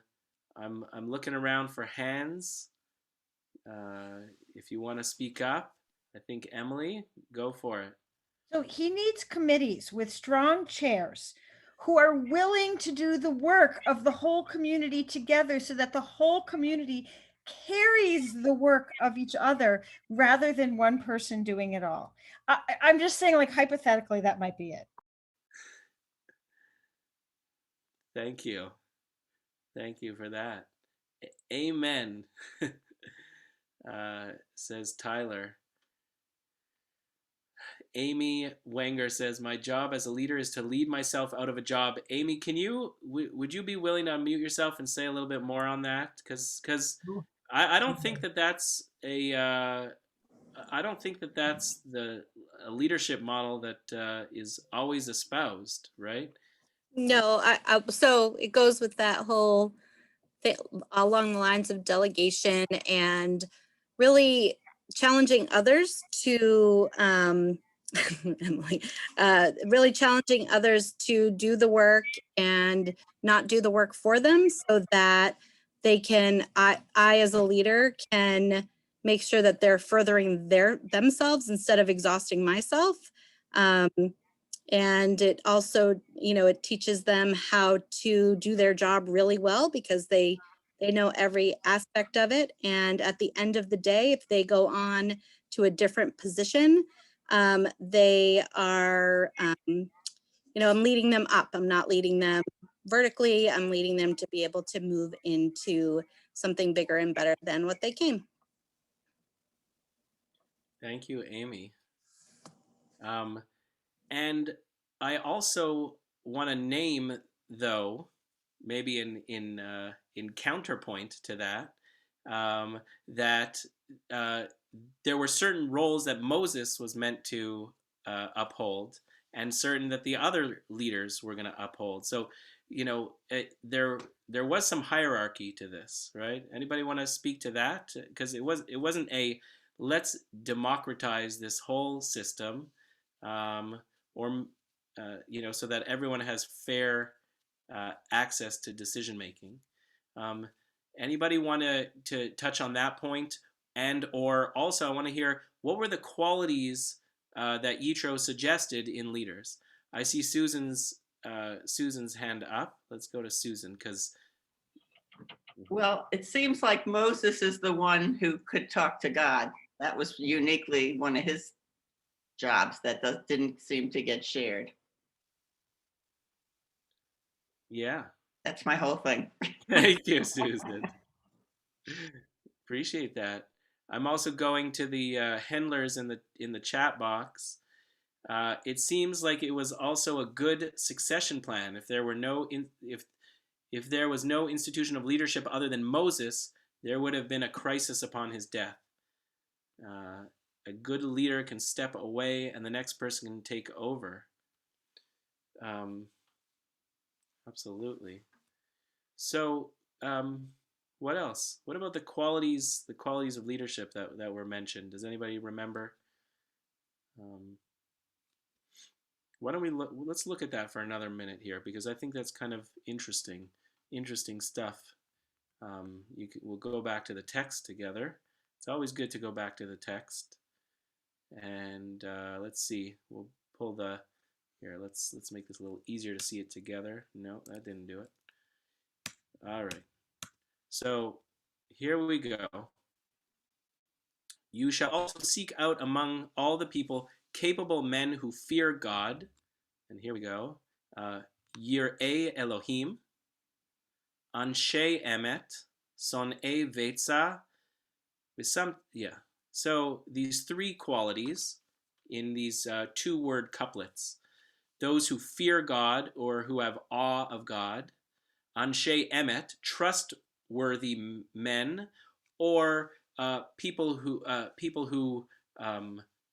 looking around for hands. If you want to speak up, I think Emily, go for it. So he needs committees with strong chairs who are willing to do the work of the whole community together so that the whole community carries the work of each other rather than one person doing it all. I'm just saying, like, hypothetically, that might be it. Thank you. Thank you for that. Amen, says Tyler. Amy Wenger says, my job as a leader is to lead myself out of a job. Amy, would you be willing to unmute yourself and say a little bit more on that? Because I don't think that that's a leadership model that is always espoused, right? No, so it goes with that whole thing along the lines of delegation and really challenging others to Emily, really challenging others to do the work and not do the work for them, so that they can, I as a leader can make sure that they're furthering themselves instead of exhausting myself. And it also, it teaches them how to do their job really well because they know every aspect of it. And at the end of the day, if they go on to a different position, they are, I'm leading them up. I'm not leading them vertically. I'm leading them to be able to move into something bigger and better than what they came. Thank you, Amy. And I also want to name, though, maybe in counterpoint to that, that there were certain roles that Moses was meant to uphold, and certain that the other leaders were going to uphold. So, there was some hierarchy to this, right? Anybody want to speak to that? Because it wasn't a let's democratize this whole system, or so that everyone has fair access to decision making. Anybody want to touch on that point? And or also I want to hear, what were the qualities that Yitro suggested in leaders? I see Susan's hand up. Let's go to Susan, because Well, it seems like Moses is the one who could talk to God. That was uniquely one of his jobs that didn't seem to get shared. yeah. That's my whole thing. Thank you, Susan. Appreciate that. I'm also going to the Hendlers in the chat box. It seems like it was also a good succession plan. If there was no institution of leadership other than Moses, there would have been a crisis upon his death. A good leader can step away, and the next person can take over. Absolutely. So, what else? What about the qualities of leadership that were mentioned? Does anybody remember? Why don't let's look at that for another minute here, because I think that's kind of interesting stuff. We'll go back to the text together. It's always good to go back to the text. And let's see. We'll pull here. Let's make this a little easier to see it together. No, that didn't do it. All right. So here we go. You shall also seek out among all the people capable men who fear God. And here we go. Yir'ei Elohim, Anshe Emet, Son'ei Vetza. So these three qualities in these two-word couplets: those who fear God or who have awe of God; Anshe Emet, trustworthy men, or people who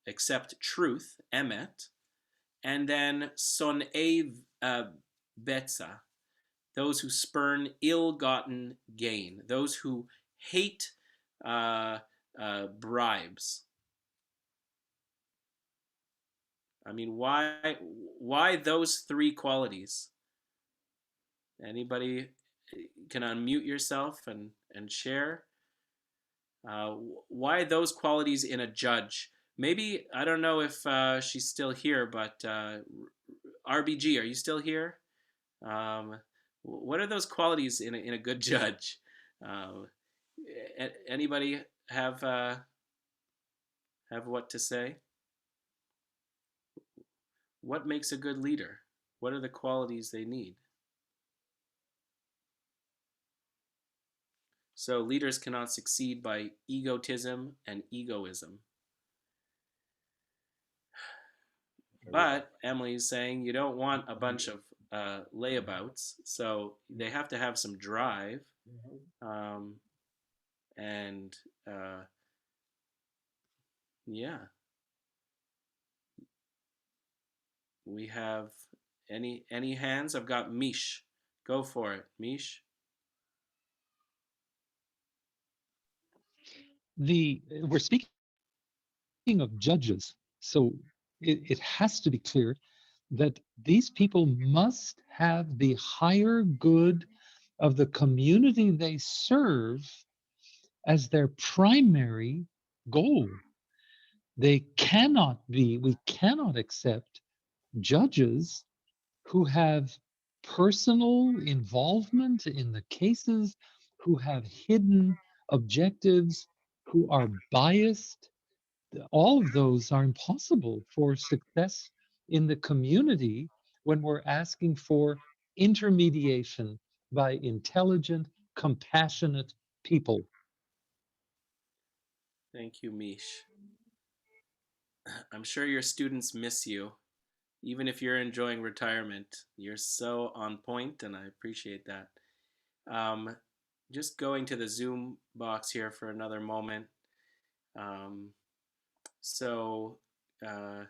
accept truth, Emet; and then Son'ei Vetza, those who spurn ill-gotten gain, those who hate bribes. I mean, why those three qualities? Anybody can unmute yourself and share. Why those qualities in a judge? Maybe, I don't know if she's still here, but RBG, are you still here? What are those qualities in a good judge? Anybody have what to say? What makes a good leader? What are the qualities they need? So leaders cannot succeed by egotism and egoism. But Emily's saying you don't want a bunch of layabouts, so they have to have some drive. Yeah. We have any hands? I've got Mish. Go for it, Mish. We're speaking of judges, so it has to be clear that these people must have the higher good of the community they serve as their primary goal. We cannot accept judges who have personal involvement in the cases, who have hidden objectives, who are biased. All of those are impossible for success in the community when we're asking for intermediation by intelligent, compassionate people. Thank you, Mish. I'm sure your students miss you. Even if you're enjoying retirement, you're so on point, and I appreciate that. Um, just going to the Zoom box here for another moment. Um, so uh,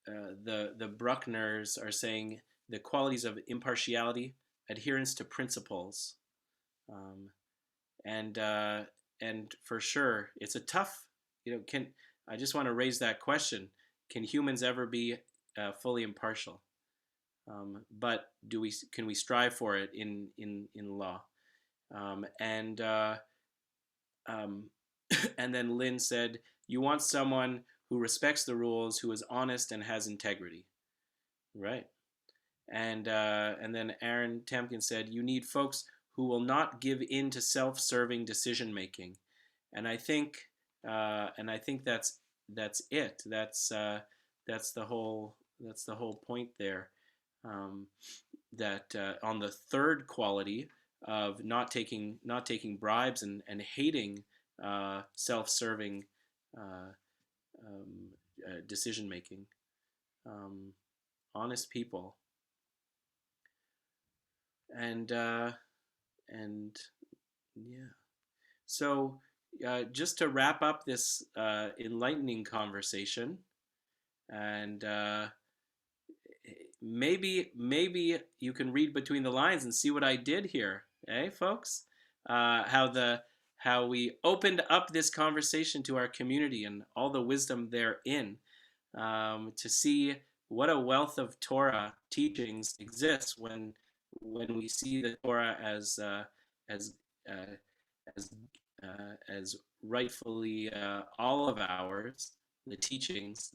the Bruckners are saying the qualities of impartiality, adherence to principles, um, and for sure, it's a tough. Can I just want to raise that question? Can humans ever be fully impartial? But can we strive for it in law? And um, and then Lynn said, "You want someone who respects the rules, who is honest and has integrity." Right. And then Aaron Tamkin said, "You need folks who will not give in to self-serving decision making." And I think that's it. That's the whole point there. Um, that on the third quality of not taking bribes and hating self-serving uh, decision making, honest people, and yeah. So just to wrap up this enlightening conversation, and maybe you can read between the lines and see what I did here, folks? How we opened up this conversation to our community and all the wisdom therein, to see what a wealth of Torah teachings exists when we see the Torah as uh, as as rightfully all of ours, the teachings.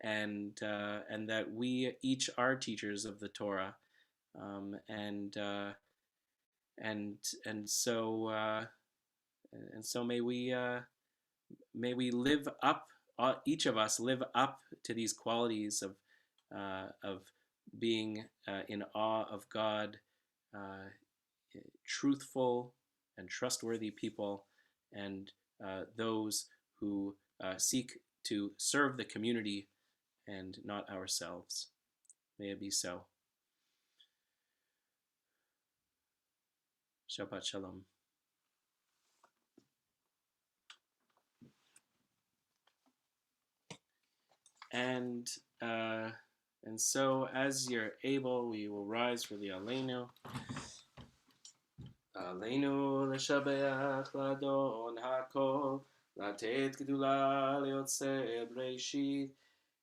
And that we each are teachers of the Torah, um, and uh, and and so may we live up, each of us live up to these qualities of being in awe of God, uh, truthful and trustworthy people, and those who seek to serve the community and not ourselves. May it be so. Shabbat Shalom. And so, as you're able, we will rise for the Aleinu. Aleinu l'shabeach l'adon hakol, לתת גדולה ליוצא בראשית,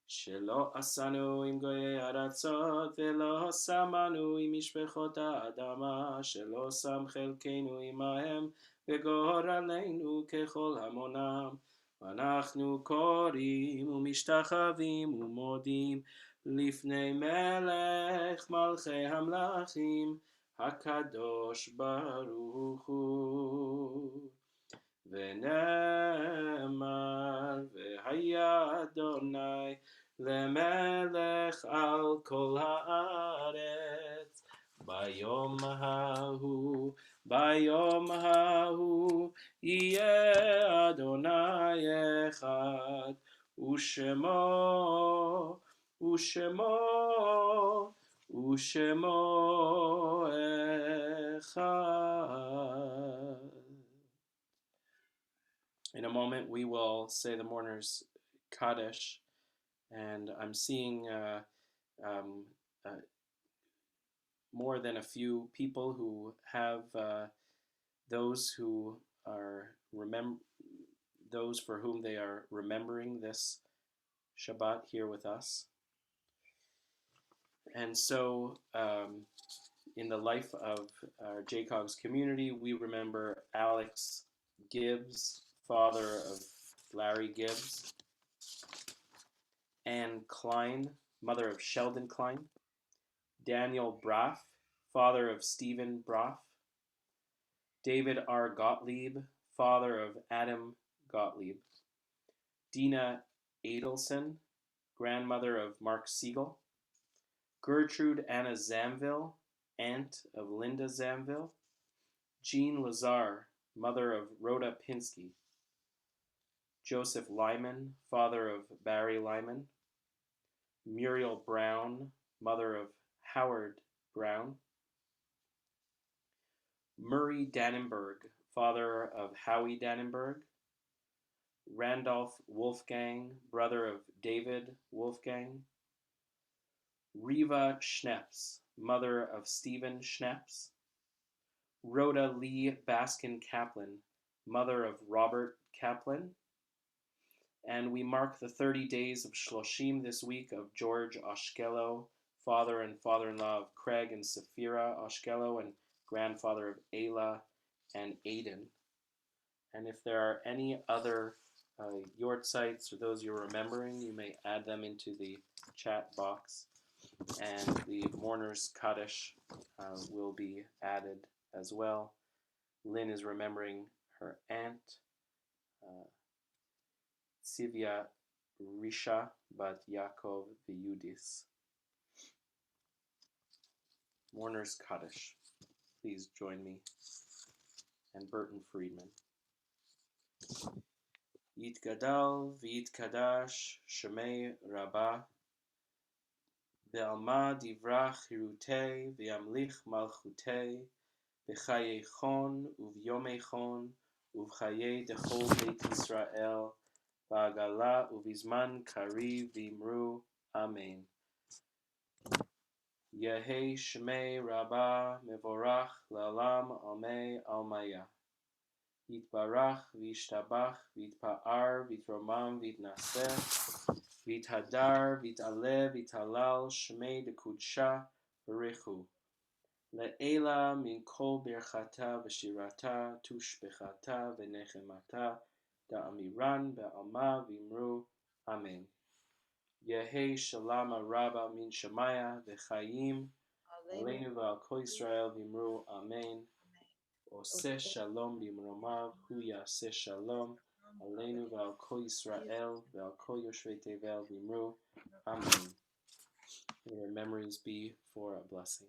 שלא עשנו עם גויי ארצות, ולא שמנו עם משפחות האדמה, שלא שם חלקנו עמהם, וגורלנו ככל המונם. ואנחנו קוראים ומשתחווים ומודים לפני מלך מלכי המלכים, הקדוש ברוך הוא. ונאמר, והיה אדוני למלך על כל הארץ. ביום ההוא יהיה אדוני אחד, ושמו אחד. In a moment, we will say the mourner's Kaddish, and I'm seeing more than a few people who have those who are those for whom they are remembering this Shabbat here with us. And so, in the life of our JCOGS community, we remember Alex Gibbs, father of Larry Gibbs. Anne Klein, mother of Sheldon Klein. Daniel Braff, father of Stephen Braff. David R. Gottlieb, father of Adam Gottlieb. Dina Adelson, grandmother of Mark Siegel. Gertrude Anna Zamville, aunt of Linda Zamville. Jean Lazar, mother of Rhoda Pinsky. Joseph Lyman, father of Barry Lyman. Muriel Brown, mother of Howard Brown. Murray Dannenberg, father of Howie Dannenberg. Randolph Wolfgang, brother of David Wolfgang. Riva Schneps, mother of Stephen Schneps. Rhoda Lee Baskin Kaplan, mother of Robert Kaplan. And we mark the 30 days of Shloshim this week of George Oshkelo, father and father-in-law of Craig and Sapphira Oshkelo, and grandfather of Ayla and Aiden. And if there are any other yortzites or those you're remembering, you may add them into the chat box. And the mourner's Kaddish will be added as well. Lynn is remembering her aunt, Sivya Risha Bat Yaakov V'Yudis. Mourner's Kaddish. Please join me. And Burton Friedman. Yitgadal v'yitkadash Shemei Rabbah Ve'alma divrach hirutei ve'amlich malchutei B'chayeichon uvyomeichon uvchayei dechol Beit Yisrael Ba'agala uvizman kari v'imru Amen. Yehei Shmei Rabbah Mevorach La'alam Almei Almaya. Yitbarach v'yishtabach v'yitpa'ar v'yitromam v'yitnaseh v'yithadar v'yit'aleh v'yithalal Shmei Dekudsha B'richu. Le'ela min kol birchata v'shirata tushbechata v'nechemata da'amiran be'alma v'imru Amen. Yehei shalom rabba min shamaya v'chayim aleinu v'al kol Yisrael v'imru Amen. Oseh shalom b'imromav hu yaseh shalom aleinu v'al kol Yisrael v'al kol yoshvei tevel v'imru Amen. May their memories be for a blessing.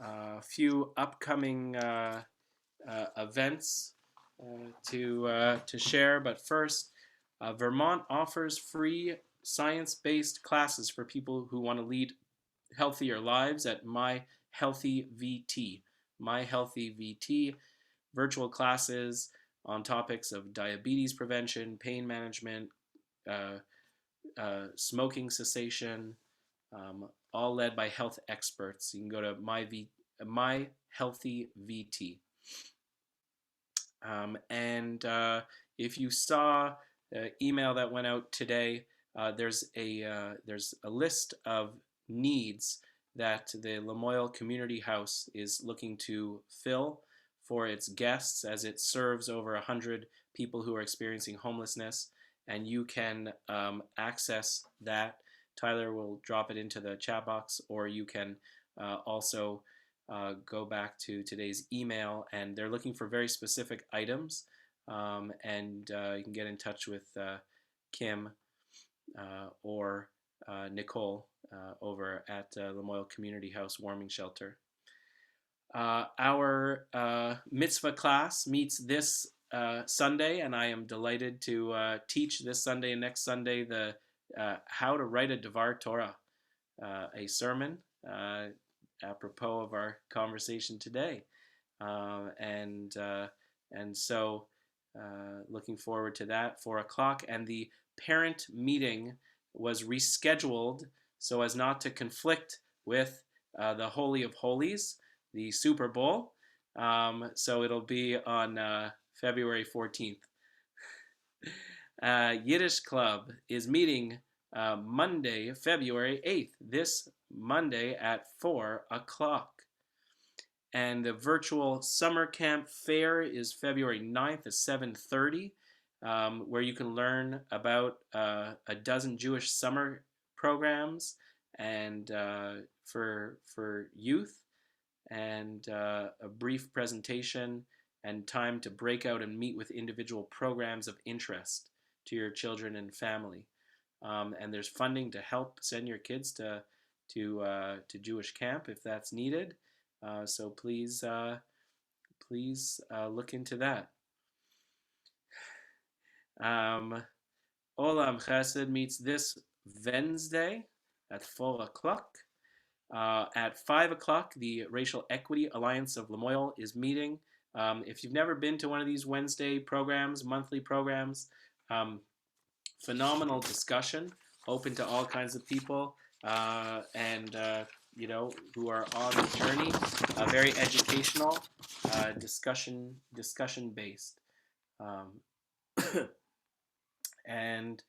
A few upcoming events to share, but first, Vermont offers free science-based classes for people who want to lead healthier lives at My Healthy VT. My Healthy VT, virtual classes on topics of diabetes prevention, pain management, smoking cessation, all led by health experts. You can go to My Healthy VT. And if you saw the email that went out today, there's a list of needs that the Lamoille Community House is looking to fill for its guests, as it serves over 100 people who are experiencing homelessness. And you can access that. Tyler will drop it into the chat box, or you can also go back to today's email, and they're looking for very specific items, and you can get in touch with Kim or Nicole over at Lamoille Community House Warming Shelter. Our mitzvah class meets this Sunday, and I am delighted to teach this Sunday and next Sunday the how to write a Devar Torah, a sermon apropos of our conversation today, and so looking forward to that, 4 o'clock. And the parent meeting was rescheduled so as not to conflict with the Holy of Holies, the Super Bowl. So it'll be on February 14th. Yiddish Club is meeting Monday, February 8th, this Monday at 4 o'clock. And the virtual summer camp fair is February 9th at 7:30, where you can learn about a dozen Jewish summer programs and for youth, and a brief presentation and time to break out and meet with individual programs of interest to your children and family. And there's funding to help send your kids to Jewish camp if that's needed. So please look into that. Olam Chesed meets this Wednesday at 4 o'clock. At 5 o'clock, the Racial Equity Alliance of Lamoille is meeting. If you've never been to one of these Wednesday programs, monthly programs, phenomenal discussion, open to all kinds of people, and who are on the journey. Very educational, discussion based, and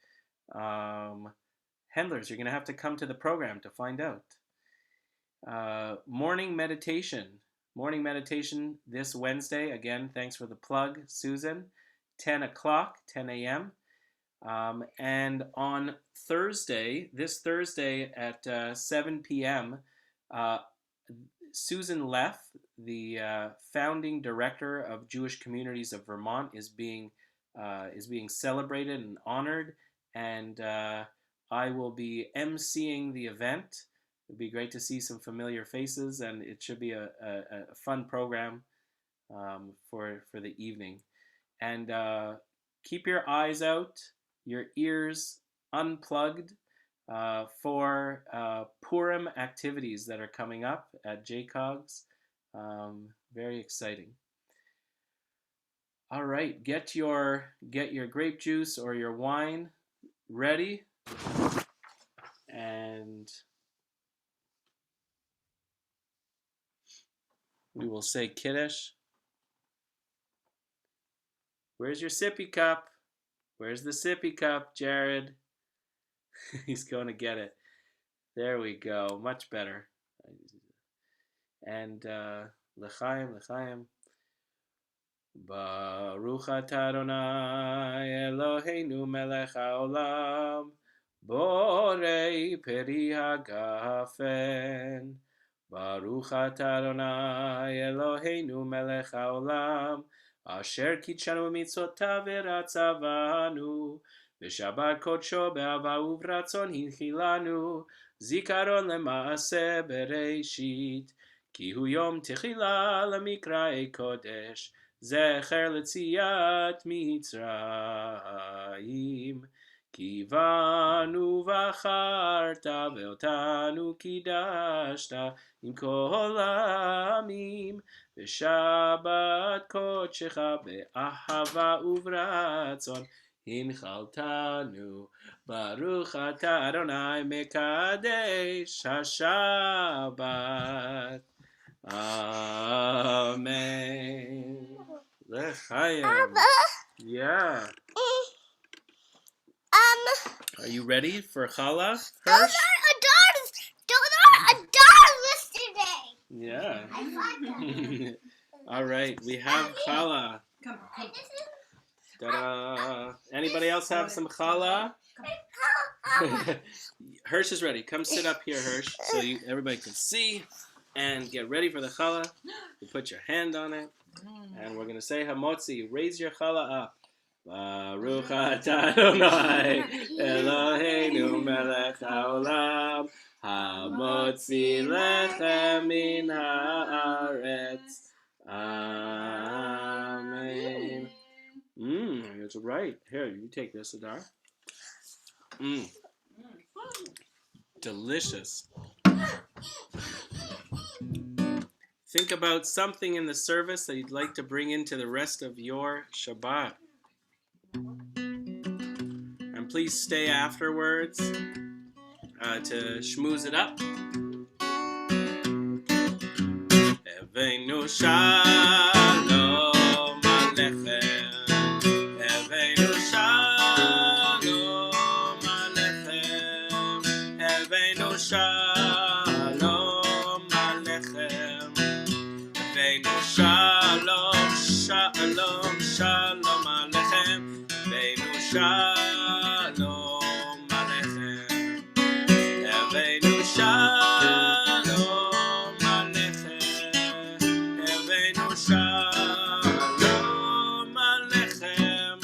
handlers, you're going to have to come to the program to find out. Morning meditation this Wednesday. Again, thanks for the plug, Susan. 10 o'clock, 10 a.m. And on this Thursday at 7 p.m., Susan Leff, the founding director of Jewish Communities of Vermont, is being celebrated and honored, and I will be emceeing the event. It'd be great to see some familiar faces, and it should be a fun program for the evening. And keep your eyes out, your ears unplugged for Purim activities that are coming up at JCOGS. Very exciting. All right, get your grape juice or your wine ready, and we will say Kiddush. Where's your sippy cup? Where's the sippy cup, Jared? He's going to get it. There we go. Much better. And L'chaim, L'chaim. Baruch atah Adonai Eloheinu melech haolam borei peri hagafen. Baruch atah Adonai Eloheinu melech haolam asher kitshanu mitzvotav v'ratzavanu v'shabbat kodsho be'ava uvratzon hinchilanu zikaron lemaaseh bereishit ki hu yom techila lemikra'ei kodesh zecher letziat mitzrayim kivanu v'acharta ve'otanu kidashta im kol ha'amim v'shabbat kodshecha be'ahava uvratzon hinchaltanu baruch atah Adonai mekadesh hashabbat. Amen. L'chaim. Yeah. Are you ready for challah, Hirsch? Those are Adar's today. Yeah. I like them. All right, we have challah. Ta-da. Anybody else have some challah? Hirsch is ready. Come sit up here, Hirsch, so everybody can see and get ready for the challah. You put your hand on it, and we're going to say Hamotzi. Raise your challah up. Baruch atah Adonai Eloheinu melech haolam hamotzi lechem min haaretz. Amen. That's right. Here, you take this, Adar. Delicious. Think about something in the service that you'd like to bring into the rest of your Shabbat. And please stay afterwards to schmooze it up. Eveinu shalom alechem. Eveinu shalom alechem. Eveinu shalom alechem. Shalom Aleichem, Hashkiveinu Shalom Aleichem, Hashkiveinu Shalom Aleichem, Hashkiveinu Shalom Aleichem,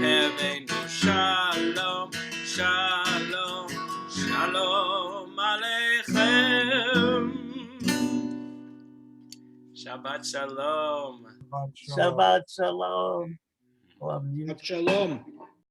Hashkiveinu Shalom, Shalom, Shalom Aleichem. Shabbat Shalom. Shabbat Shalom. Well, Shalom.